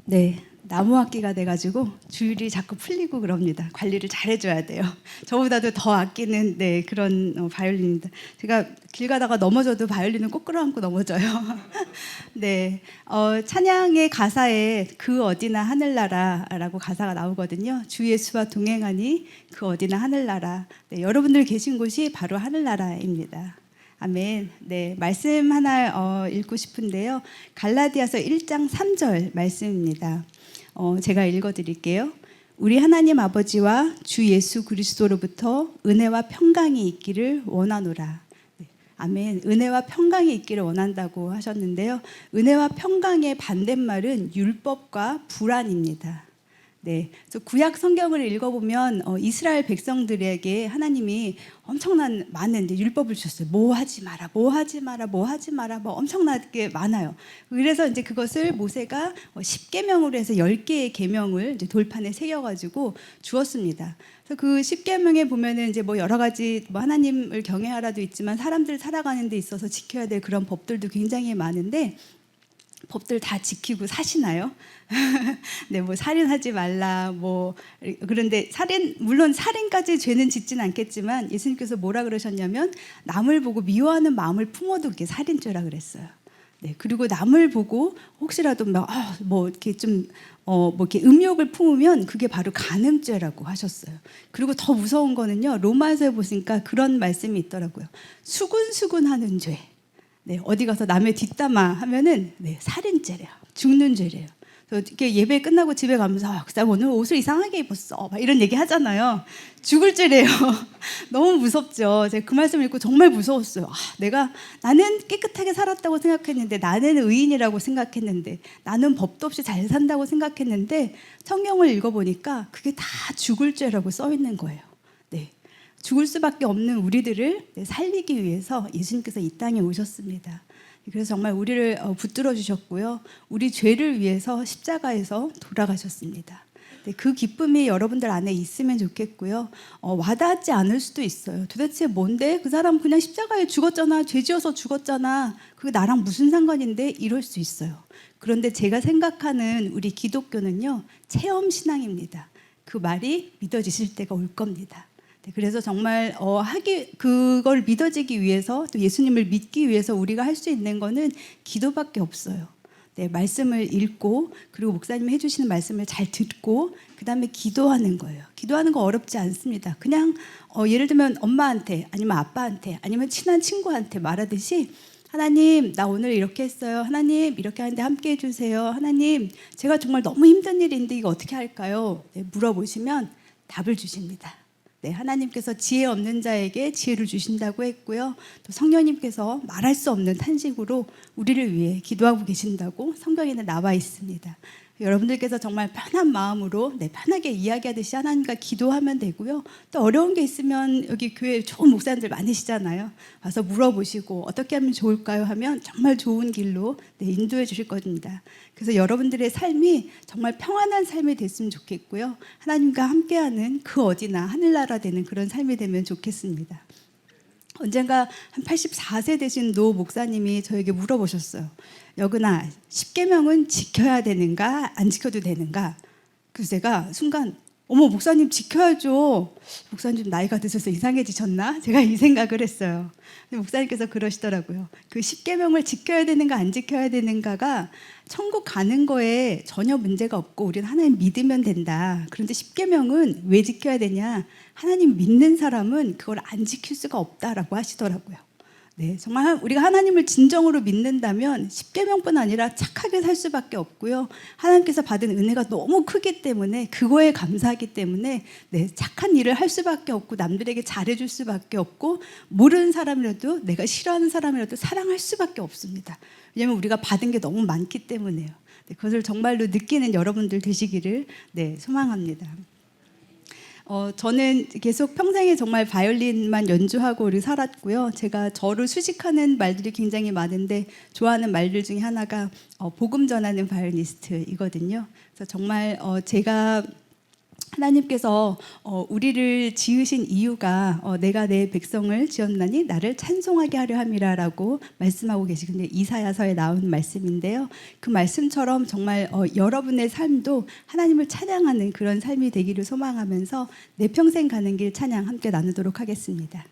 네, 나무 악기가 돼가지고 주율이 자꾸 풀리고 그럽니다. 관리를 잘 해줘야 돼요. 저보다도 더 아끼는 네 그런 바이올린입니다. 제가 길 가다가 넘어져도 바이올린은 꼭 끌어안고 넘어져요. 네, 찬양의 가사에 그 어디나 하늘나라라고 가사가 나오거든요. 주 예수와 동행하니 그 어디나 하늘나라. 네, 여러분들 계신 곳이 바로 하늘나라입니다. 아멘. 네, 말씀 하나 읽고 싶은데요. 갈라디아서 1장 3절 말씀입니다. 제가 읽어드릴게요. 우리 하나님 아버지와 주 예수 그리스도로부터 은혜와 평강이 있기를 원하노라. 네, 아멘. 은혜와 평강이 있기를 원한다고 하셨는데요. 은혜와 평강의 반대말은 율법과 불안입니다. 네, 그래서 구약 성경을 읽어보면 이스라엘 백성들에게 하나님이 엄청난 많은 율법을 주셨어요. 뭐 하지 마라, 뭐 하지 마라, 뭐 하지 마라, 뭐 엄청나게 많아요. 그래서 이제 그것을 모세가 10계명으로 해서 10개의 계명을 이제 돌판에 새겨가지고 주었습니다. 그래서 그 10계명에 보면은 이제 뭐 여러 가지 뭐 하나님을 경외하라도 있지만 사람들 살아가는 데 있어서 지켜야 될 그런 법들도 굉장히 많은데 법들 다 지키고 사시나요? 네, 뭐 살인하지 말라, 뭐 그런데 물론 살인까지 죄는 짓진 않겠지만 예수님께서 뭐라 그러셨냐면 남을 보고 미워하는 마음을 품어도 그게 살인죄라 그랬어요. 네, 그리고 남을 보고 혹시라도 뭐 이렇게 좀 뭐 이렇게 음욕을 품으면 그게 바로 간음죄라고 하셨어요. 그리고 더 무서운 거는요, 로마서에 보니까 그런 말씀이 있더라고요. 수군수군하는 죄. 네, 어디 가서 남의 뒷담화 하면은 네, 살인죄래요. 죽는 죄래요. 그래서 이렇게 예배 끝나고 집에 가면서 오늘 옷을 이상하게 입었어. 막 이런 얘기 하잖아요. 죽을 죄래요. 너무 무섭죠. 제가 그 말씀을 읽고 정말 무서웠어요. 나는 깨끗하게 살았다고 생각했는데, 나는 의인이라고 생각했는데, 나는 법도 없이 잘 산다고 생각했는데 성경을 읽어보니까 그게 다 죽을 죄라고 써 있는 거예요. 네. 죽을 수밖에 없는 우리들을 살리기 위해서 예수님께서 이 땅에 오셨습니다. 그래서 정말 우리를 붙들어 주셨고요. 우리 죄를 위해서 십자가에서 돌아가셨습니다. 그 기쁨이 여러분들 안에 있으면 좋겠고요. 와닿지 않을 수도 있어요. 도대체 뭔데? 그 사람 그냥 십자가에 죽었잖아. 죄 지어서 죽었잖아. 그게 나랑 무슨 상관인데? 이럴 수 있어요. 그런데 제가 생각하는 우리 기독교는요, 체험 신앙입니다. 그 말이 믿어지실 때가 올 겁니다. 그래서 정말 그걸 믿어지기 위해서, 또 예수님을 믿기 위해서 우리가 할 수 있는 거는 기도밖에 없어요. 네, 말씀을 읽고, 그리고 목사님이 해주시는 말씀을 잘 듣고, 그 다음에 기도하는 거예요. 기도하는 거 어렵지 않습니다. 그냥 예를 들면 엄마한테, 아니면 아빠한테, 아니면 친한 친구한테 말하듯이, 하나님, 나 오늘 이렇게 했어요. 하나님, 이렇게 하는데 함께 해주세요. 하나님, 제가 정말 너무 힘든 일인데 이거 어떻게 할까요? 네, 물어보시면 답을 주십니다. 네, 하나님께서 지혜 없는 자에게 지혜를 주신다고 했고요. 또 성령님께서 말할 수 없는 탄식으로 우리를 위해 기도하고 계신다고 성경에는 나와 있습니다. 여러분들께서 정말 편한 마음으로 편하게 이야기하듯이 하나님과 기도하면 되고요. 또 어려운 게 있으면 여기 교회에 좋은 목사님들 많으시잖아요. 와서 물어보시고 어떻게 하면 좋을까요? 하면 정말 좋은 길로 인도해 주실 겁니다. 그래서 여러분들의 삶이 정말 평안한 삶이 됐으면 좋겠고요. 하나님과 함께하는 그 어디나 하늘나라 되는 그런 삶이 되면 좋겠습니다. 언젠가 한 84세 되신 노 목사님이 저에게 물어보셨어요. 여근아, 10계명은 지켜야 되는가 안 지켜도 되는가? 그래서 제가 순간 어머, 목사님 지켜야죠. 목사님 좀 나이가 드셔서 이상해지셨나? 제가 이 생각을 했어요. 근데 목사님께서 그러시더라고요. 그 10계명을 지켜야 되는가 안 지켜야 되는가가 천국 가는 거에 전혀 문제가 없고 우리는 하나님 믿으면 된다. 그런데 10계명은 왜 지켜야 되냐? 하나님 믿는 사람은 그걸 안 지킬 수가 없다라고 하시더라고요. 네, 정말 우리가 하나님을 진정으로 믿는다면 10계명뿐 아니라 착하게 살 수밖에 없고요. 하나님께서 받은 은혜가 너무 크기 때문에, 그거에 감사하기 때문에 착한 일을 할 수밖에 없고, 남들에게 잘해줄 수밖에 없고, 모르는 사람이라도, 내가 싫어하는 사람이라도 사랑할 수밖에 없습니다. 왜냐하면 우리가 받은 게 너무 많기 때문에요. 그것을 정말로 느끼는 여러분들 되시기를 소망합니다. 저는 계속 평생에 정말 바이올린만 연주하고 살았고요. 제가 저를 수식하는 말들이 굉장히 많은데 좋아하는 말들 중에 하나가 복음 전하는 바이올리니스트이거든요. 그래서 정말 제가 하나님께서 우리를 지으신 이유가 내가 내 백성을 지었나니 나를 찬송하게 하려 함이라라고 말씀하고 계시는데 이사야서에 나온 말씀인데요. 그 말씀처럼 정말 여러분의 삶도 하나님을 찬양하는 그런 삶이 되기를 소망하면서 내 평생 가는 길 찬양 함께 나누도록 하겠습니다.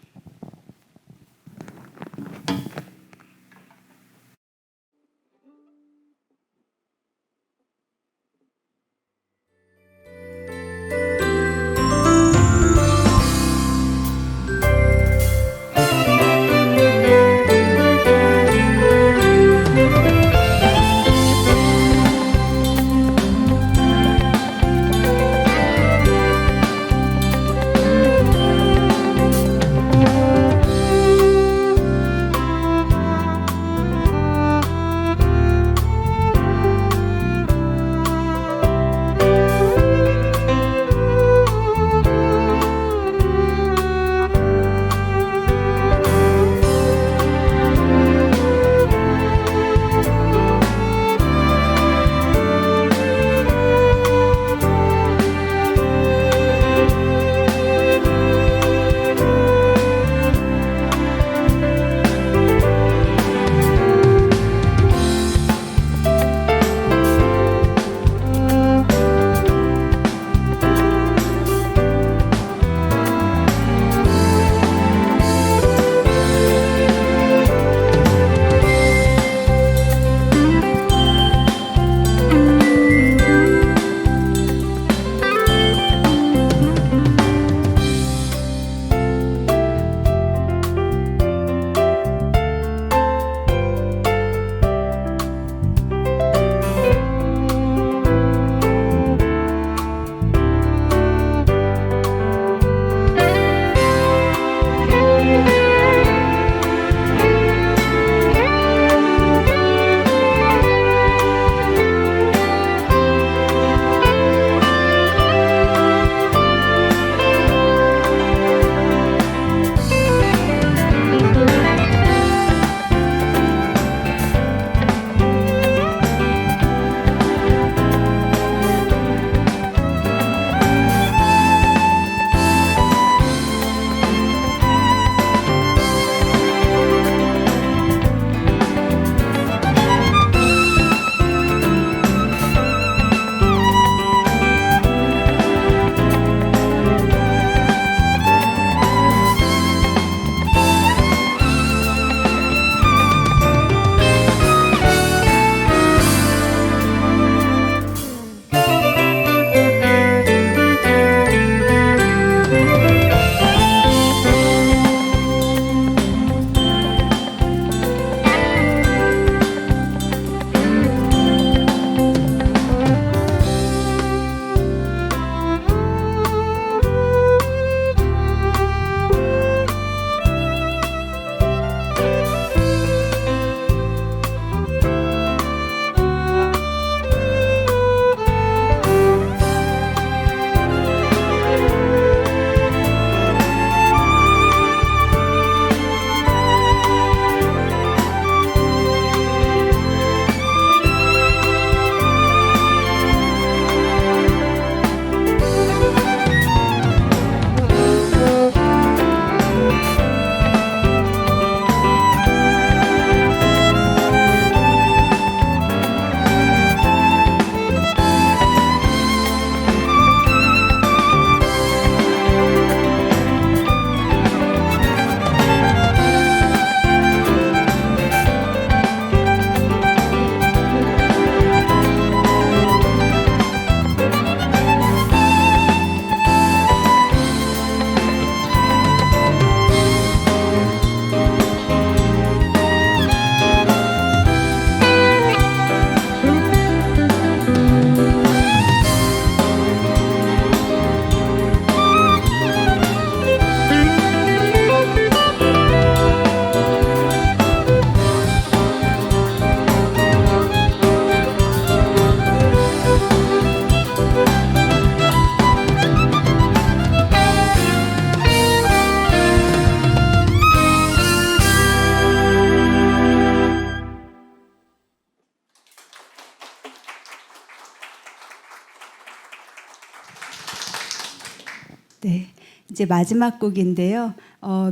이제 마지막 곡인데요.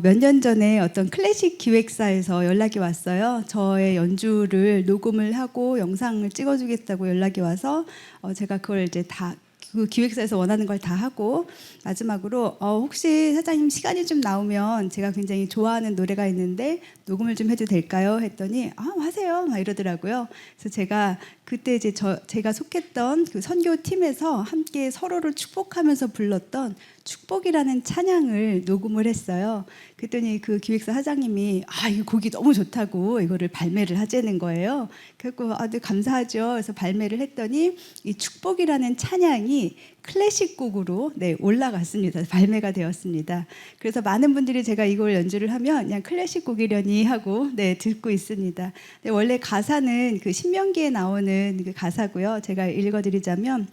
몇 년 전에 어떤 클래식 기획사에서 연락이 왔어요. 저의 연주를 녹음을 하고 영상을 찍어주겠다고 연락이 와서 제가 그걸 이제 다 그 기획사에서 원하는 걸 다 하고 마지막으로 혹시 사장님 시간이 좀 나오면 제가 굉장히 좋아하는 노래가 있는데 녹음을 좀 해도 될까요? 했더니 하세요 막 이러더라고요. 그래서 제가 그때 이제 제가 속했던 그 선교 팀에서 함께 서로를 축복하면서 불렀던 축복이라는 찬양을 녹음을 했어요. 그랬더니 그 기획사 사장님이 이 곡이 너무 좋다고 이거를 발매를 하자는 거예요. 그래서 네, 감사하죠. 그래서 발매를 했더니 이 축복이라는 찬양이 클래식 곡으로 올라갔습니다. 발매가 되었습니다. 그래서 많은 분들이 제가 이걸 연주를 하면 그냥 클래식 곡이려니 하고 듣고 있습니다. 원래 가사는 그 신명기에 나오는 그 가사고요. 제가 읽어드리자면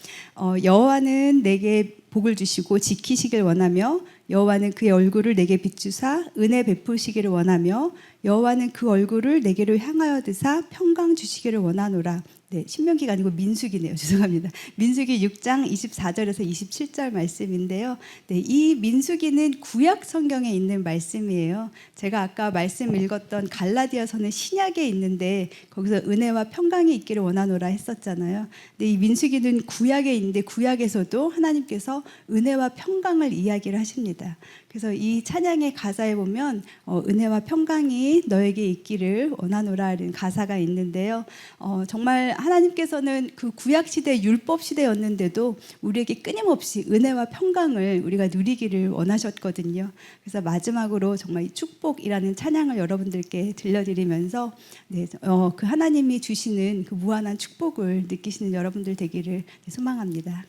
여호와는 내게 복을 주시고 지키시길 원하며 여호와는 그의 얼굴을 내게 비추사 은혜 베푸시기를 원하며 여호와는 그 얼굴을 내게로 향하여 드사 평강 주시기를 원하노라. 신명기가 아니고 민수기네요. 죄송합니다. 민수기 6장 24절에서 27절 말씀인데요. 이 민수기는 구약 성경에 있는 말씀이에요. 제가 아까 말씀 읽었던 갈라디아서는 신약에 있는데 거기서 은혜와 평강이 있기를 원하노라 했었잖아요. 근데 이 민수기는 구약에 있는데 구약에서도 하나님께서 은혜와 평강을 이야기를 하십니다. 그래서 이 찬양의 가사에 보면 은혜와 평강이 너에게 있기를 원하노라는 가사가 있는데요. 정말 하나님께서는 그 구약 시대 율법 시대였는데도 우리에게 끊임없이 은혜와 평강을 우리가 누리기를 원하셨거든요. 그래서 마지막으로 정말 이 축복이라는 찬양을 여러분들께 들려드리면서 그 하나님이 주시는 그 무한한 축복을 느끼시는 여러분들 되기를 소망합니다.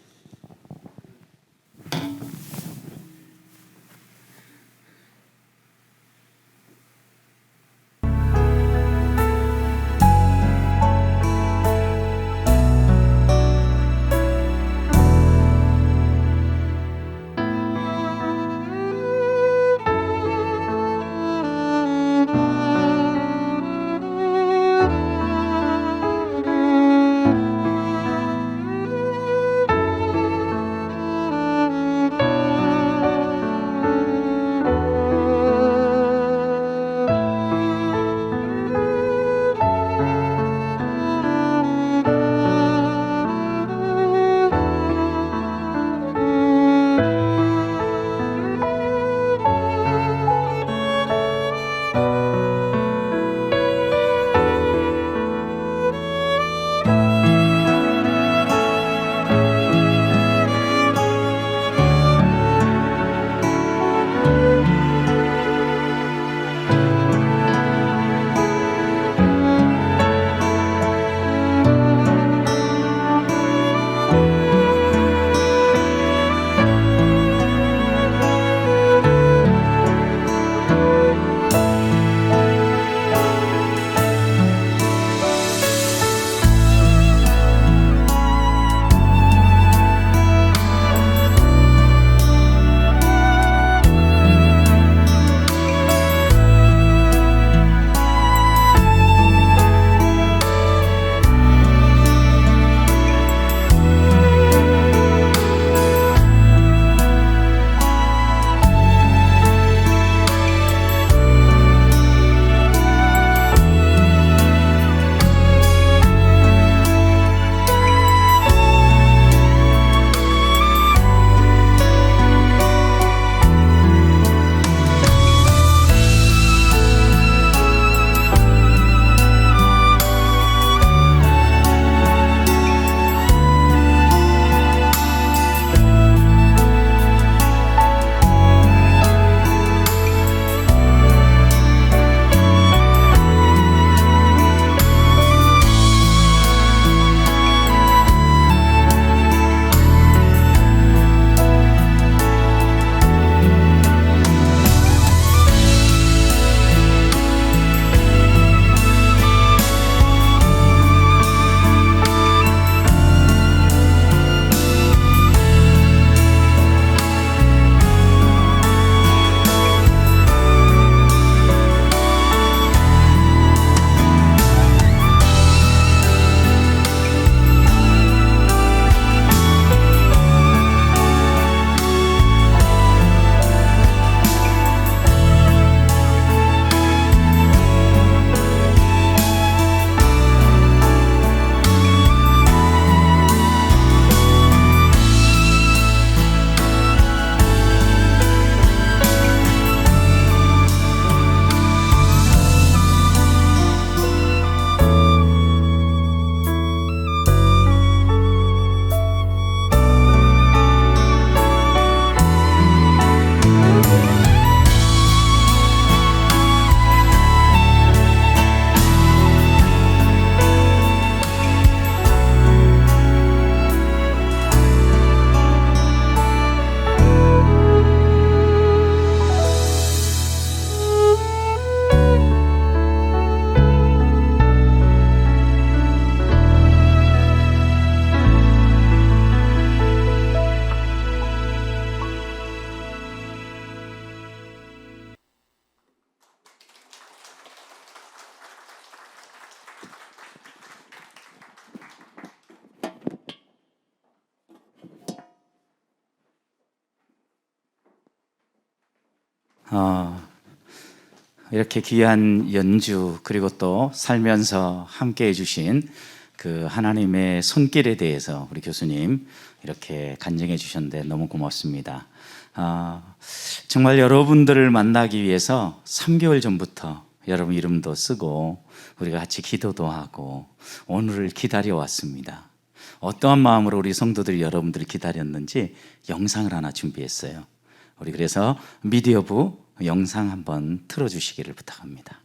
이렇게 귀한 연주 그리고 또 살면서 함께해 주신 그 하나님의 손길에 대해서 우리 교수님 이렇게 간증해 주셨는데 너무 고맙습니다. 정말 여러분들을 만나기 위해서 3개월 전부터 여러분 이름도 쓰고 우리가 같이 기도도 하고 오늘을 기다려 왔습니다. 어떠한 마음으로 우리 성도들이 여러분들을 기다렸는지 영상을 하나 준비했어요. 우리 그래서 미디어부 영상 한번 틀어주시기를 부탁합니다.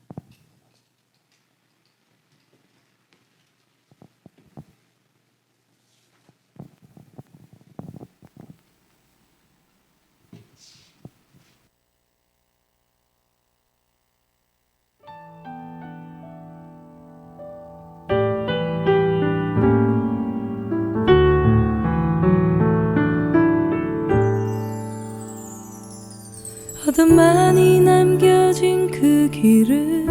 어둠만이 남겨진 그 길을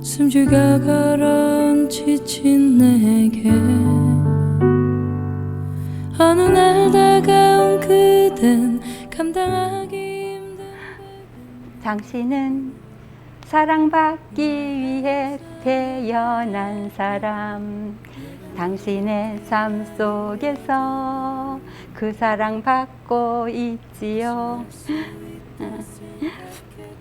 숨죽여 걸어온 지친 내게 어느 날 다가온 그댄 감당하기 힘든 당신은 사랑받기 위해 태어난 사람, 당신의 삶 속에서 그 사랑 받고 있지요.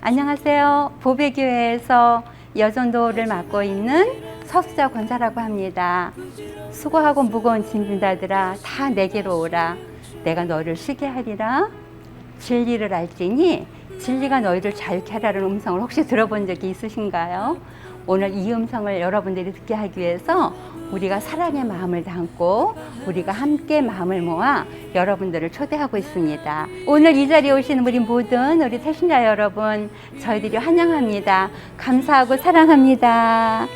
안녕하세요. 보배교회에서 여전도를 맡고 있는 서수자 권사라고 합니다. 수고하고 무거운 짐진다들아 다 내게로 오라. 내가 너를 쉬게 하리라. 진리를 알지니 진리가 너희를 자유케 하라는 음성을 혹시 들어본 적이 있으신가요? 오늘 이 음성을 여러분들이 듣게 하기 위해서 우리가 사랑의 마음을 담고 우리가 함께 마음을 모아 여러분들을 초대하고 있습니다. 오늘 이 자리에 오신 우리 모든 우리 새신자 여러분, 저희들이 환영합니다. 감사하고 사랑합니다.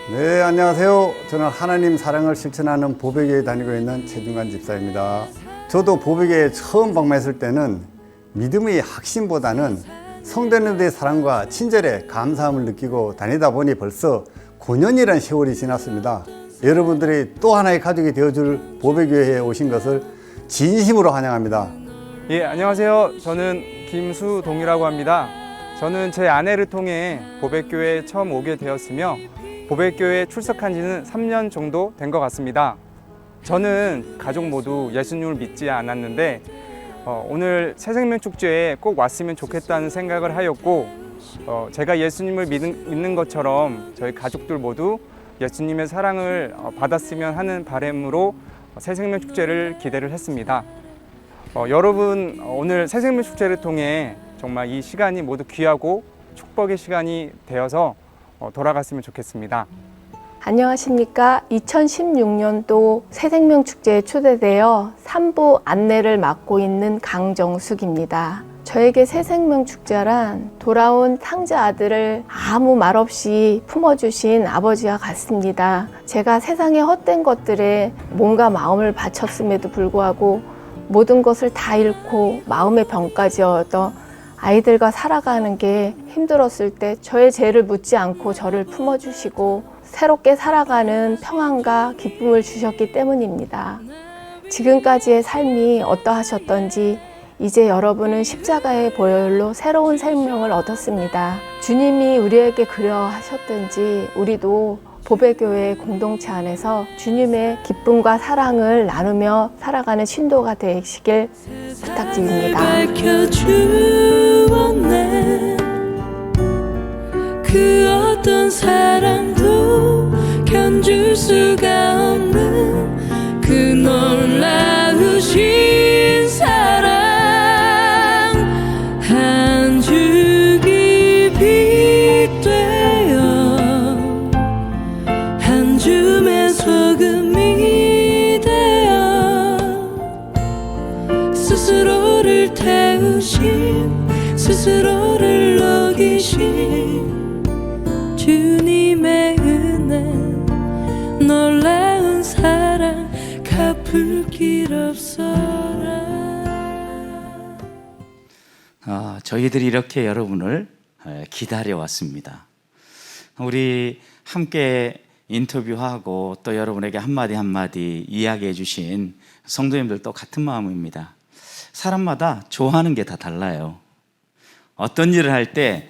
네, 안녕하세요. 저는 하나님 사랑을 실천하는 보배교회에 다니고 있는 최중관 집사입니다. 저도 보배교회에 처음 방문했을 때는 믿음의 확신보다는 성도님들의 사랑과 친절에 감사함을 느끼고 다니다 보니 벌써 9년이라는 세월이 지났습니다. 여러분들이 또 하나의 가족이 되어줄 보배교회에 오신 것을 진심으로 환영합니다. 예, 안녕하세요. 저는 김수동이라고 합니다. 저는 제 아내를 통해 보배교회에 처음 오게 되었으며 보배교회에 출석한 지는 3년 정도 된 것 같습니다. 저는 가족 모두 예수님을 믿지 않았는데 오늘 새생명축제에 꼭 왔으면 좋겠다는 생각을 하였고 제가 예수님을 믿는 것처럼 저희 가족들 모두 예수님의 사랑을 받았으면 하는 바람으로 새생명축제를 기대를 했습니다. 여러분 오늘 새생명축제를 통해 정말 이 시간이 모두 귀하고 축복의 시간이 되어서 돌아갔으면 좋겠습니다. 안녕하십니까. 2016년도 새생명축제에 초대되어 3부 안내를 맡고 있는 강정숙입니다. 저에게 새생명축제란 돌아온 탕자 아들을 아무 말 없이 품어주신 아버지와 같습니다. 제가 세상의 헛된 것들에 몸과 마음을 바쳤음에도 불구하고 모든 것을 다 잃고 마음의 병까지 얻어 아이들과 살아가는 게 힘들었을 때 저의 죄를 묻지 않고 저를 품어주시고 새롭게 살아가는 평안과 기쁨을 주셨기 때문입니다. 지금까지의 삶이 어떠하셨던지 이제 여러분은 십자가의 보혈로 새로운 생명을 얻었습니다. 주님이 우리에게 그려하셨든지 우리도 보배교회 공동체 안에서 주님의 기쁨과 사랑을 나누며 살아가는 신도가 되시길 부탁드립니다. 그 어떤 사랑도 견줄 수가 없는 그 놀라우신 사랑 한 줄기 빛되어 한 줌의 소금이 되어 스스로를 태우신 스스로를 녹이신 주님의 은혜 놀라운 사랑 갚을 길 없어라. 저희들이 이렇게 여러분을 기다려 왔습니다. 우리 함께 인터뷰하고 또 여러분에게 한마디 한마디 이야기해 주신 성도님들도 같은 마음입니다. 사람마다 좋아하는 게 다 달라요. 어떤 일을 할 때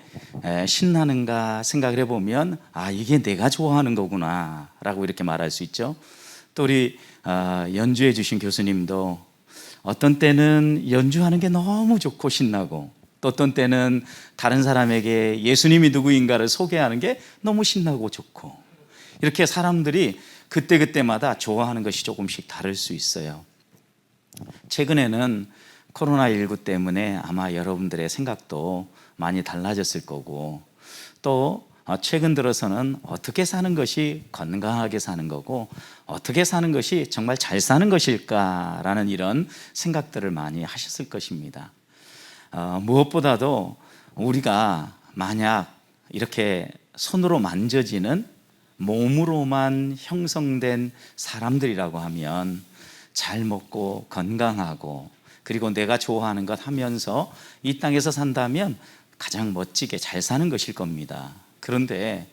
신나는가 생각을 해보면 이게 내가 좋아하는 거구나 라고 이렇게 말할 수 있죠. 또 우리 연주해 주신 교수님도 어떤 때는 연주하는 게 너무 좋고 신나고, 또 어떤 때는 다른 사람에게 예수님이 누구인가를 소개하는 게 너무 신나고 좋고, 이렇게 사람들이 그때그때마다 좋아하는 것이 조금씩 다를 수 있어요. 최근에는 코로나19 때문에 아마 여러분들의 생각도 많이 달라졌을 거고, 또 최근 들어서는 어떻게 사는 것이 건강하게 사는 거고, 어떻게 사는 것이 정말 잘 사는 것일까라는 이런 생각들을 많이 하셨을 것입니다. 무엇보다도 우리가 만약 이렇게 손으로 만져지는 몸으로만 형성된 사람들이라고 하면 잘 먹고 건강하고, 그리고 내가 좋아하는 것 하면서 이 땅에서 산다면 가장 멋지게 잘 사는 것일 겁니다. 그런데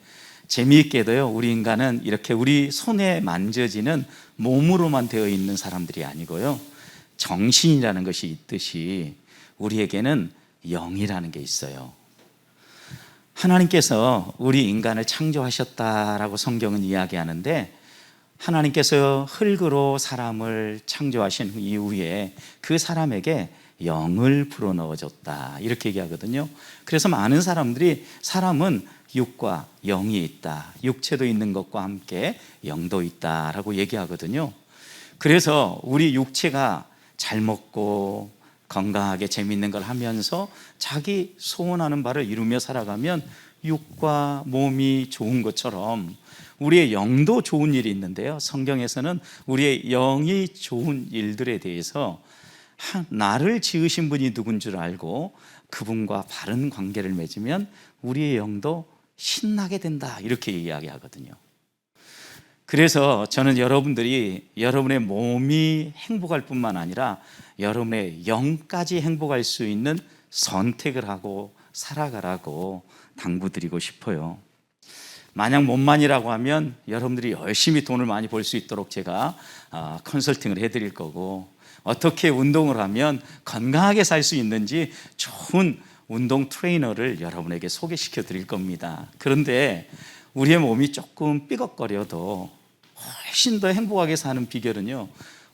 재미있게도요, 우리 인간은 이렇게 우리 손에 만져지는 몸으로만 되어 있는 사람들이 아니고요, 정신이라는 것이 있듯이 우리에게는 영이라는 게 있어요. 하나님께서 우리 인간을 창조하셨다라고 성경은 이야기하는데, 하나님께서 흙으로 사람을 창조하신 이후에 그 사람에게 영을 불어넣어줬다 이렇게 얘기하거든요. 그래서 많은 사람들이 사람은 육과 영이 있다, 육체도 있는 것과 함께 영도 있다라고 얘기하거든요. 그래서 우리 육체가 잘 먹고 건강하게 재미있는 걸 하면서 자기 소원하는 바를 이루며 살아가면 육과 몸이 좋은 것처럼 우리의 영도 좋은 일이 있는데요, 성경에서는 우리의 영이 좋은 일들에 대해서 나를 지으신 분이 누군 줄 알고 그분과 바른 관계를 맺으면 우리의 영도 신나게 된다 이렇게 이야기하거든요. 그래서 저는 여러분들이 여러분의 몸이 행복할 뿐만 아니라 여러분의 영까지 행복할 수 있는 선택을 하고 살아가라고 당부드리고 싶어요. 만약 몸만이라고 하면 여러분들이 열심히 돈을 많이 벌 수 있도록 제가 컨설팅을 해드릴 거고, 어떻게 운동을 하면 건강하게 살 수 있는지 좋은 운동 트레이너를 여러분에게 소개시켜 드릴 겁니다. 그런데 우리의 몸이 조금 삐걱거려도 훨씬 더 행복하게 사는 비결은요,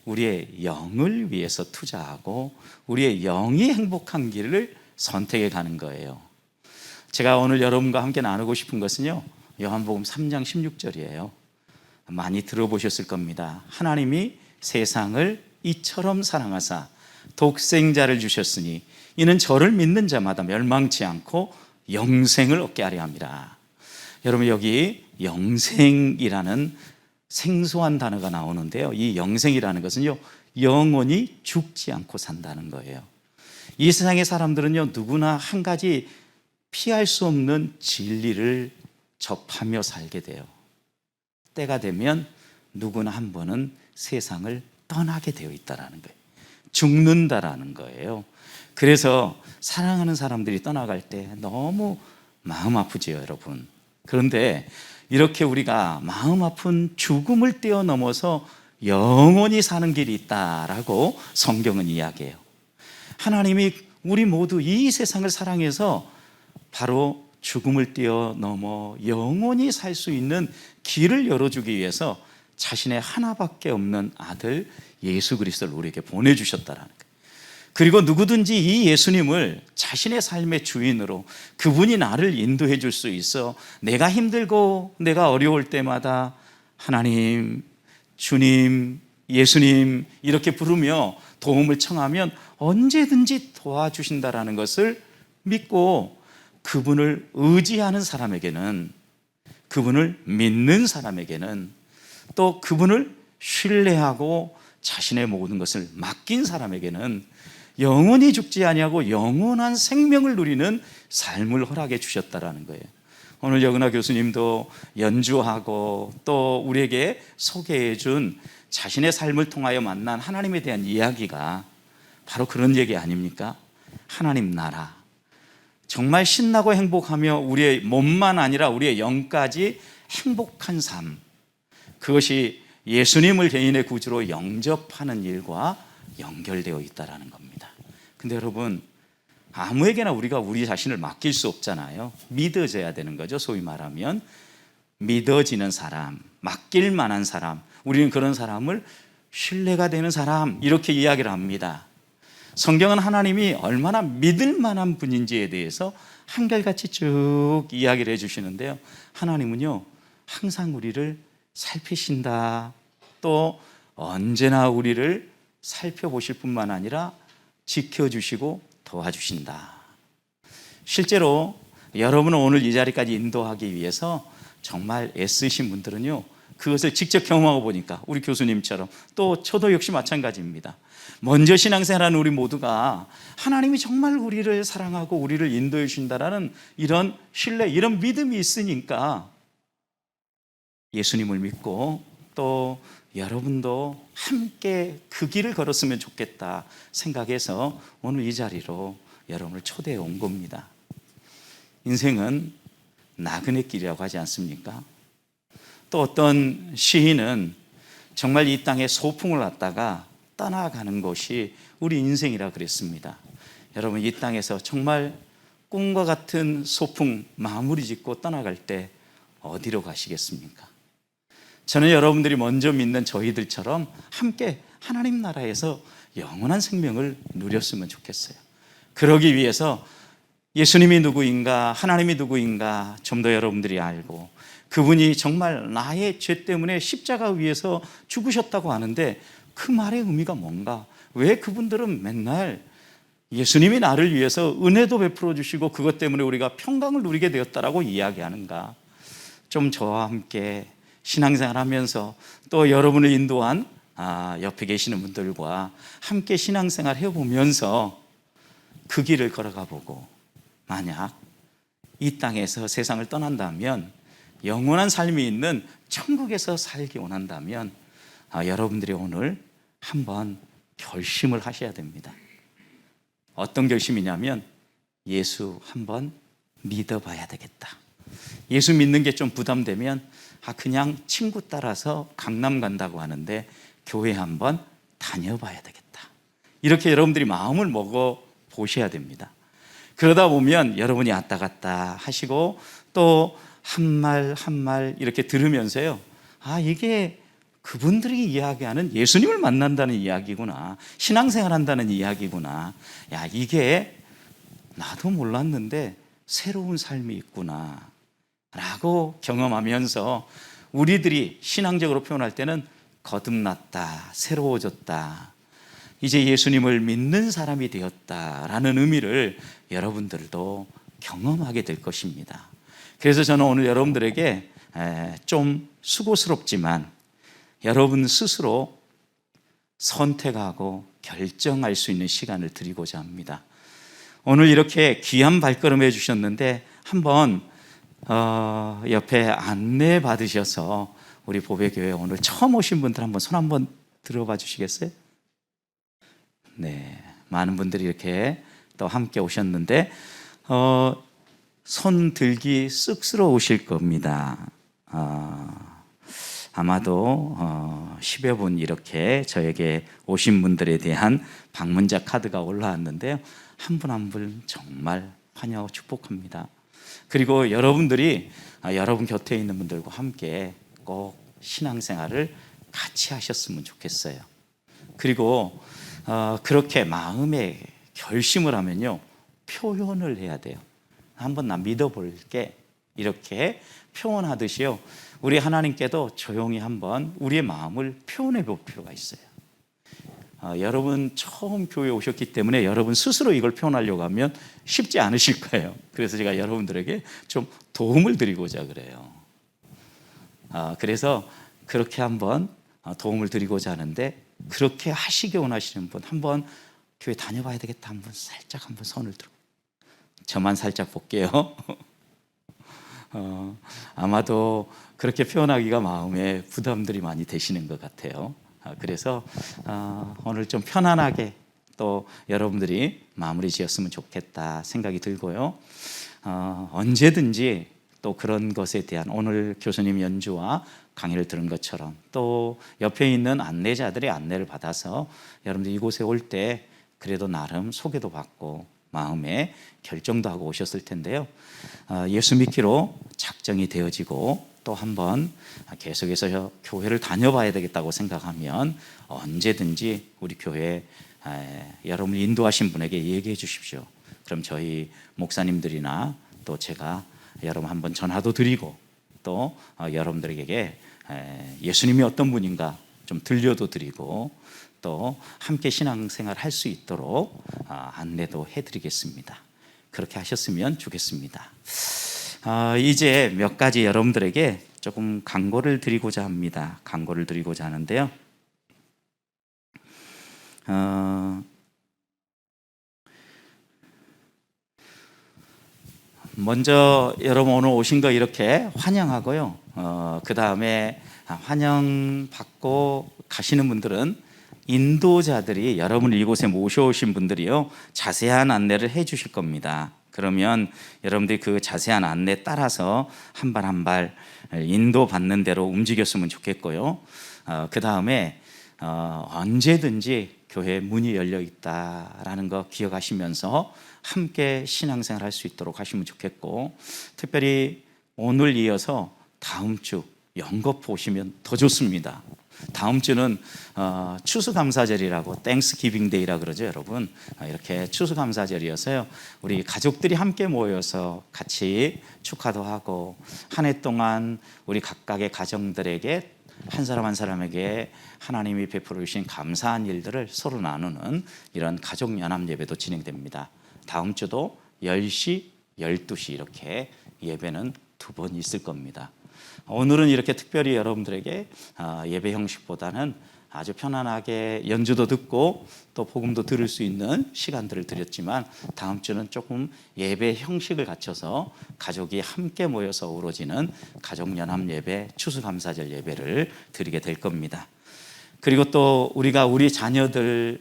우리의 영을 위해서 투자하고 우리의 영이 행복한 길을 선택해 가는 거예요. 제가 오늘 여러분과 함께 나누고 싶은 것은요, 요한복음 3장 16절이에요. 많이 들어보셨을 겁니다. 하나님이 세상을 이처럼 사랑하사 독생자를 주셨으니 이는 저를 믿는 자마다 멸망치 않고 영생을 얻게 하려 함이라. 여러분, 여기 영생이라는 생소한 단어가 나오는데요, 이 영생이라는 것은요, 영원히 죽지 않고 산다는 거예요. 이 세상의 사람들은요, 누구나 한 가지 피할 수 없는 진리를 접하며 살게 돼요. 때가 되면 누구나 한 번은 세상을 떠나게 되어 있다라는 거예요. 죽는다라는 거예요. 그래서 사랑하는 사람들이 떠나갈 때 너무 마음 아프죠, 여러분. 그런데 이렇게 우리가 마음 아픈 죽음을 뛰어넘어서 영원히 사는 길이 있다라고 성경은 이야기해요. 하나님이 우리 모두 이 세상을 사랑해서 바로 죽음을 뛰어넘어 영원히 살 수 있는 길을 열어주기 위해서 자신의 하나밖에 없는 아들 예수 그리스도를 우리에게 보내주셨다라는 거예요. 그리고 누구든지 이 예수님을 자신의 삶의 주인으로, 그분이 나를 인도해 줄 수 있어 내가 힘들고 내가 어려울 때마다 하나님, 주님, 예수님 이렇게 부르며 도움을 청하면 언제든지 도와주신다라는 것을 믿고, 그분을 의지하는 사람에게는, 그분을 믿는 사람에게는, 또 그분을 신뢰하고 자신의 모든 것을 맡긴 사람에게는 영원히 죽지 아니하고 영원한 생명을 누리는 삶을 허락해 주셨다라는 거예요. 오늘 여근아 교수님도 연주하고 또 우리에게 소개해 준 자신의 삶을 통하여 만난 하나님에 대한 이야기가 바로 그런 얘기 아닙니까? 하나님 나라, 정말 신나고 행복하며 우리의 몸만 아니라 우리의 영까지 행복한 삶, 그것이 예수님을 개인의 구주로 영접하는 일과 연결되어 있다는 겁니다. 근데 여러분, 아무에게나 우리가 우리 자신을 맡길 수 없잖아요. 믿어져야 되는 거죠. 소위 말하면 믿어지는 사람, 맡길 만한 사람, 우리는 그런 사람을 신뢰가 되는 사람, 이렇게 이야기를 합니다. 성경은 하나님이 얼마나 믿을 만한 분인지에 대해서 한결같이 쭉 이야기를 해주시는데요. 하나님은요, 항상 우리를 살피신다. 또 언제나 우리를 살펴보실 뿐만 아니라 지켜주시고 도와주신다. 실제로 여러분을 오늘 이 자리까지 인도하기 위해서 정말 애쓰신 분들은요, 그것을 직접 경험하고 보니까 우리 교수님처럼, 또 저도 역시 마찬가지입니다. 먼저 신앙생활하는 우리 모두가 하나님이 정말 우리를 사랑하고 우리를 인도해 주신다라는 이런 신뢰, 이런 믿음이 있으니까 예수님을 믿고 또 여러분도 함께 그 길을 걸었으면 좋겠다 생각해서 오늘 이 자리로 여러분을 초대해 온 겁니다. 인생은 나그네 길이라고 하지 않습니까? 또 어떤 시인은 정말 이 땅에 소풍을 왔다가 떠나가는 것이 우리 인생이라 그랬습니다. 여러분, 이 땅에서 정말 꿈과 같은 소풍 마무리 짓고 떠나갈 때 어디로 가시겠습니까? 저는 여러분들이 먼저 믿는 저희들처럼 함께 하나님 나라에서 영원한 생명을 누렸으면 좋겠어요. 그러기 위해서 예수님이 누구인가, 하나님이 누구인가 좀 더 여러분들이 알고, 그분이 정말 나의 죄 때문에 십자가 위에서 죽으셨다고 하는데 그 말의 의미가 뭔가, 왜 그분들은 맨날 예수님이 나를 위해서 은혜도 베풀어 주시고 그것 때문에 우리가 평강을 누리게 되었다라고 이야기하는가, 좀 저와 함께 신앙생활 하면서 또 여러분을 인도한 옆에 계시는 분들과 함께 신앙생활 해보면서 그 길을 걸어가 보고, 만약 이 땅에서 세상을 떠난다면, 영원한 삶이 있는 천국에서 살기 원한다면 여러분들이 오늘 한번 결심을 하셔야 됩니다. 어떤 결심이냐면, 예수 한번 믿어봐야 되겠다. 예수 믿는 게 좀 부담되면 그냥 친구 따라서 강남 간다고 하는데 교회 한번 다녀봐야 되겠다. 이렇게 여러분들이 마음을 먹어 보셔야 됩니다. 그러다 보면 여러분이 왔다 갔다 하시고 또 한 말 한 말 이렇게 들으면서요, 이게 그분들이 이야기하는 예수님을 만난다는 이야기구나, 신앙생활한다는 이야기구나, 이게 나도 몰랐는데 새로운 삶이 있구나 라고 경험하면서 우리들이 신앙적으로 표현할 때는 거듭났다, 새로워졌다, 이제 예수님을 믿는 사람이 되었다라는 의미를 여러분들도 경험하게 될 것입니다. 그래서 저는 오늘 여러분들에게 좀 수고스럽지만 여러분 스스로 선택하고 결정할 수 있는 시간을 드리고자 합니다. 오늘 이렇게 귀한 발걸음 해주셨는데 한번 옆에 안내 받으셔서 우리 보배교회 오늘 처음 오신 분들 한번 손 한번 들어봐 주시겠어요? 네, 많은 분들이 이렇게 또 함께 오셨는데 손 들기 쑥스러우실 겁니다. 아마도 10여 분 이렇게 저에게 오신 분들에 대한 방문자 카드가 올라왔는데요, 한 분 한 분 정말 환영하고 축복합니다. 그리고 여러분들이 여러분 곁에 있는 분들과 함께 꼭 신앙생활을 같이 하셨으면 좋겠어요. 그리고 그렇게 마음에 결심을 하면요, 표현을 해야 돼요. 한번 나 믿어볼게 이렇게 표현하듯이요, 우리 하나님께도 조용히 한번 우리의 마음을 표현해 볼 필요가 있어요. 여러분 처음 교회에 오셨기 때문에 여러분 스스로 이걸 표현하려고 하면 쉽지 않으실 거예요. 그래서 제가 여러분들에게 좀 도움을 드리고자 그래요. 그래서 그렇게 한번 도움을 드리고자 하는데, 그렇게 하시기 원하시는 분 한번 교회 다녀봐야 되겠다, 한번 살짝 한번 손을 들어. 저만 살짝 볼게요. 아마도 그렇게 표현하기가 마음에 부담들이 많이 되시는 것 같아요. 그래서 오늘 좀 편안하게 또 여러분들이 마무리 지었으면 좋겠다 생각이 들고요. 언제든지 또 그런 것에 대한 오늘 교수님 연주와 강의를 들은 것처럼 또 옆에 있는 안내자들의 안내를 받아서 여러분들 이곳에 올 때 그래도 나름 소개도 받고 마음에 결정도 하고 오셨을 텐데요. 예수 믿기로 작정이 되어지고 또 한번 계속해서 교회를 다녀봐야 되겠다고 생각하면 언제든지 우리 교회 여러분을 인도하신 분에게 얘기해 주십시오. 그럼 저희 목사님들이나 또 제가 여러분 한번 전화도 드리고 또 여러분들에게 예수님이 어떤 분인가 좀 들려도 드리고 또 함께 신앙생활 할 수 있도록 안내도 해드리겠습니다. 그렇게 하셨으면 좋겠습니다. 이제 몇 가지 여러분들에게 조금 광고를 드리고자 합니다. 광고를 드리고자 하는데요. 먼저 여러분 오늘 오신 거 이렇게 환영하고요. 그 다음에 환영받고 가시는 분들은 인도자들이 여러분을 이곳에 모셔오신 분들이요 자세한 안내를 해 주실 겁니다. 그러면 여러분들이 그 자세한 안내 따라서 한 발 한 발 인도받는 대로 움직였으면 좋겠고요. 그 다음에 언제든지 교회 문이 열려 있다라는 거 기억하시면서 함께 신앙생활 할 수 있도록 하시면 좋겠고, 특별히 오늘 이어서 다음 주 영겁 오시면 더 좋습니다. 다음 주는 추수감사절이라고 땡스기빙 데이라 그러죠, 여러분. 이렇게 추수감사절이어서요. 우리 가족들이 함께 모여서 같이 축하도 하고 한 해 동안 우리 각각의 가정들에게 한 사람 한 사람에게 하나님이 베풀어 주신 감사한 일들을 서로 나누는 이런 가족 연합 예배도 진행됩니다. 다음 주도 10시, 12시 이렇게 예배는 2번 있을 겁니다. 오늘은 이렇게 특별히 여러분들에게 예배 형식보다는 아주 편안하게 연주도 듣고 또 복음도 들을 수 있는 시간들을 드렸지만, 다음 주는 조금 예배 형식을 갖춰서 가족이 함께 모여서 어우러지는 가족연합 예배, 추수감사절 예배를 드리게 될 겁니다. 그리고 또 우리가 우리 자녀들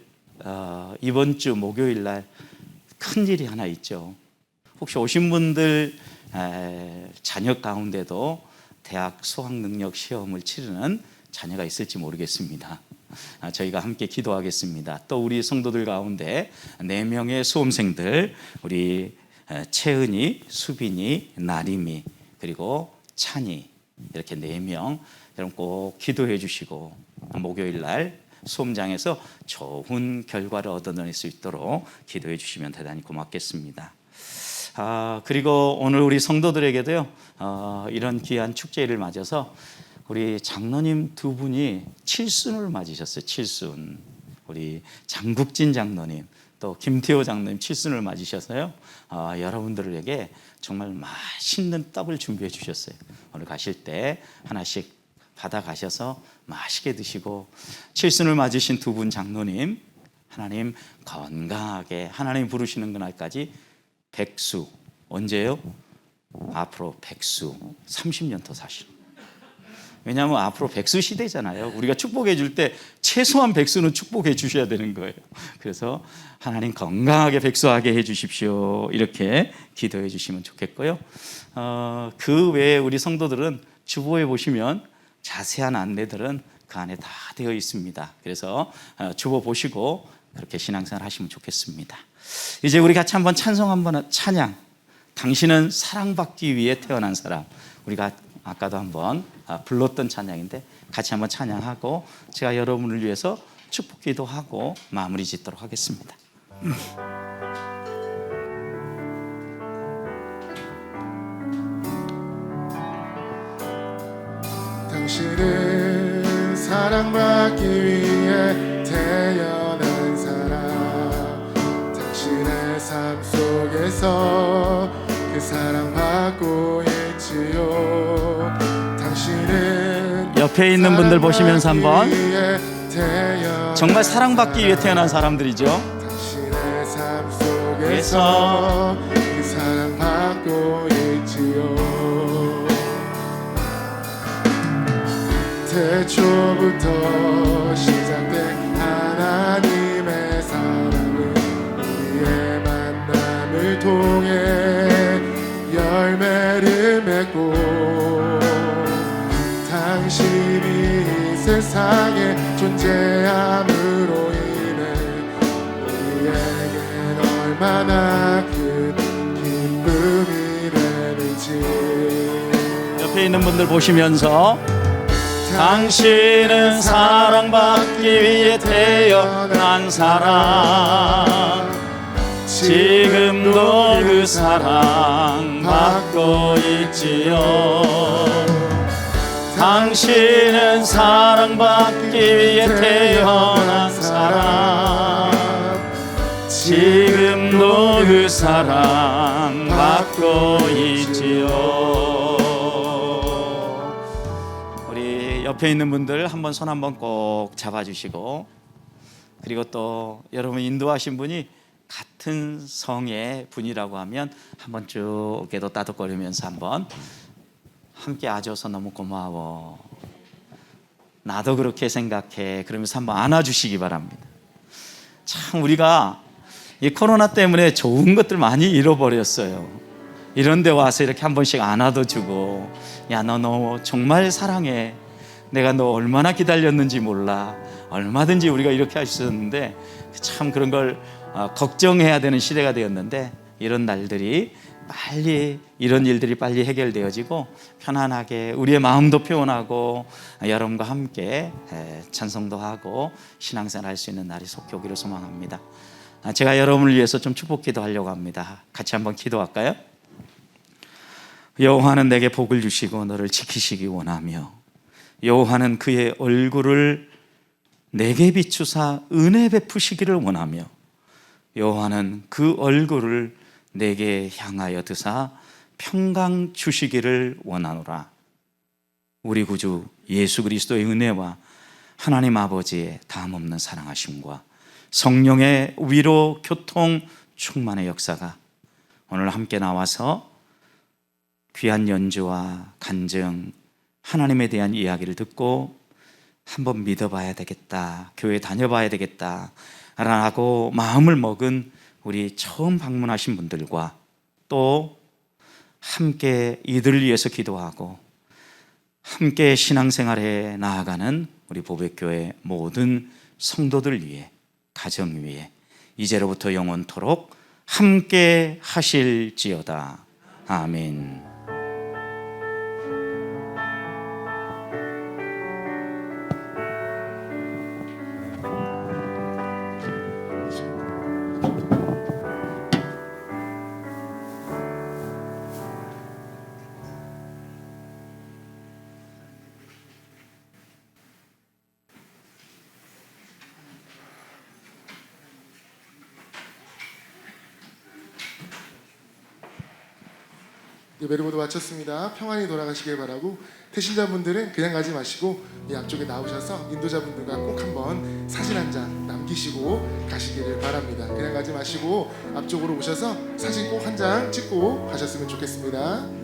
이번 주 목요일 날 큰일이 하나 있죠. 혹시 오신 분들 자녀 가운데도 대학 수학능력 시험을 치르는 자녀가 있을지 모르겠습니다. 저희가 함께 기도하겠습니다. 또 우리 성도들 가운데 4명의 수험생들, 우리 채은이, 수빈이, 나림이, 그리고 찬이, 이렇게 4명 여러분 꼭 기도해 주시고 목요일 날 수험장에서 좋은 결과를 얻어낼 수 있도록 기도해 주시면 대단히 고맙겠습니다. 그리고 오늘 우리 성도들에게도요, 이런 귀한 축제를 맞아서 우리 장로님 2분이 칠순을 맞으셨어요. 칠순. 우리 장국진 장로님, 또 김태호 장로님 칠순을 맞으셔서요, 여러분들에게 정말 맛있는 떡을 준비해 주셨어요. 오늘 가실 때 하나씩 받아 가셔서 맛있게 드시고, 칠순을 맞으신 2분 장로님, 하나님 건강하게 하나님 부르시는 그날까지 백수, 언제요? 앞으로 백수 30년 더 사시는. 왜냐하면 앞으로 백수 시대잖아요. 우리가 축복해 줄 때 최소한 백수는 축복해 주셔야 되는 거예요. 그래서 하나님 건강하게 백수하게 해 주십시오, 이렇게 기도해 주시면 좋겠고요. 그 외에 우리 성도들은 주보에 보시면 자세한 안내들은 그 안에 다 되어 있습니다. 그래서 주보 보시고 그렇게 신앙생활 하시면 좋겠습니다. 이제 우리 같이 한번 찬송 한번, 찬양, 당신은 사랑받기 위해 태어난 사람, 우리가 아까도 한번 불렀던 찬양인데 같이 한번 찬양하고 제가 여러분을 위해서 축복 기도하고 마무리 짓도록 하겠습니다. 당신은 사랑받기 위해 태어난 사람, 당신의 삶 속에서 그 사랑받고 있지요. 당신은 옆에 있는 분들 보시면서 한번, 정말 사랑받기 위해 태어난 사람들이죠. 당신의 삶 속에서 그 사랑받고 있지요. 태초부터 시작된 하나님의 사랑은 우리의 만남을 통해 열매를 맺고, 당신이 세상에 존재함으로 인해 우리의 얼마나 큰 기쁨이 되는지. 옆에 있는 분들 보시면서 당신은 사랑받기 위해 태어난 사람, 지금도 그 사랑 받고 있지요. 당신은 사랑받기 위해 태어난 사람, 지금도 그 사랑 받고 있지요. 우리 옆에 있는 분들 한번 손 한번 꼭 잡아주시고, 그리고 또 여러분 인도하신 분이 같은 성의 분이라고 하면 한번 쭉 이렇게 따뜻거리면서 한번 함께 와줘서 너무 고마워, 나도 그렇게 생각해, 그러면서 한번 안아주시기 바랍니다. 참 우리가 이 코로나 때문에 좋은 것들 많이 잃어버렸어요. 이런 데 와서 이렇게 한 번씩 안아도 주고, 야 너 정말 사랑해, 내가 너 얼마나 기다렸는지 몰라, 얼마든지 우리가 이렇게 할 수 있었는데 참 그런 걸 걱정해야 되는 시대가 되었는데, 이런 날들이 빨리, 이런 일들이 빨리 해결되어지고 편안하게 우리의 마음도 표현하고 여러분과 함께 찬송도 하고 신앙생활 할 수 있는 날이 속히 오기를 소망합니다. 제가 여러분을 위해서 좀 축복 기도하려고 합니다. 같이 한번 기도할까요? 여호와는 내게 복을 주시고 너를 지키시기 원하며, 여호와는 그의 얼굴을 내게 비추사 은혜 베푸시기를 원하며, 여호와는 그 얼굴을 내게 향하여 드사 평강 주시기를 원하노라. 우리 구주 예수 그리스도의 은혜와 하나님 아버지의 다함없는 사랑하심과 성령의 위로 교통 충만의 역사가 오늘 함께 나와서 귀한 연주와 간증, 하나님에 대한 이야기를 듣고 한번 믿어봐야 되겠다, 교회 다녀봐야 되겠다 라고 마음을 먹은 우리 처음 방문하신 분들과, 또 함께 이들을 위해서 기도하고 함께 신앙생활에 나아가는 우리 보백교회 모든 성도들 위해, 가정 위해 이제로부터 영원토록 함께 하실지어다. 아멘. 예배를 모두 마쳤습니다. 평안히 돌아가시길 바라고, 태신자분들은 그냥 가지 마시고 이 앞쪽에 나오셔서 인도자분들과 꼭 한번 사진 한 장 남기시고 가시기를 바랍니다. 그냥 가지 마시고 앞쪽으로 오셔서 사진 꼭 한 장 찍고 가셨으면 좋겠습니다.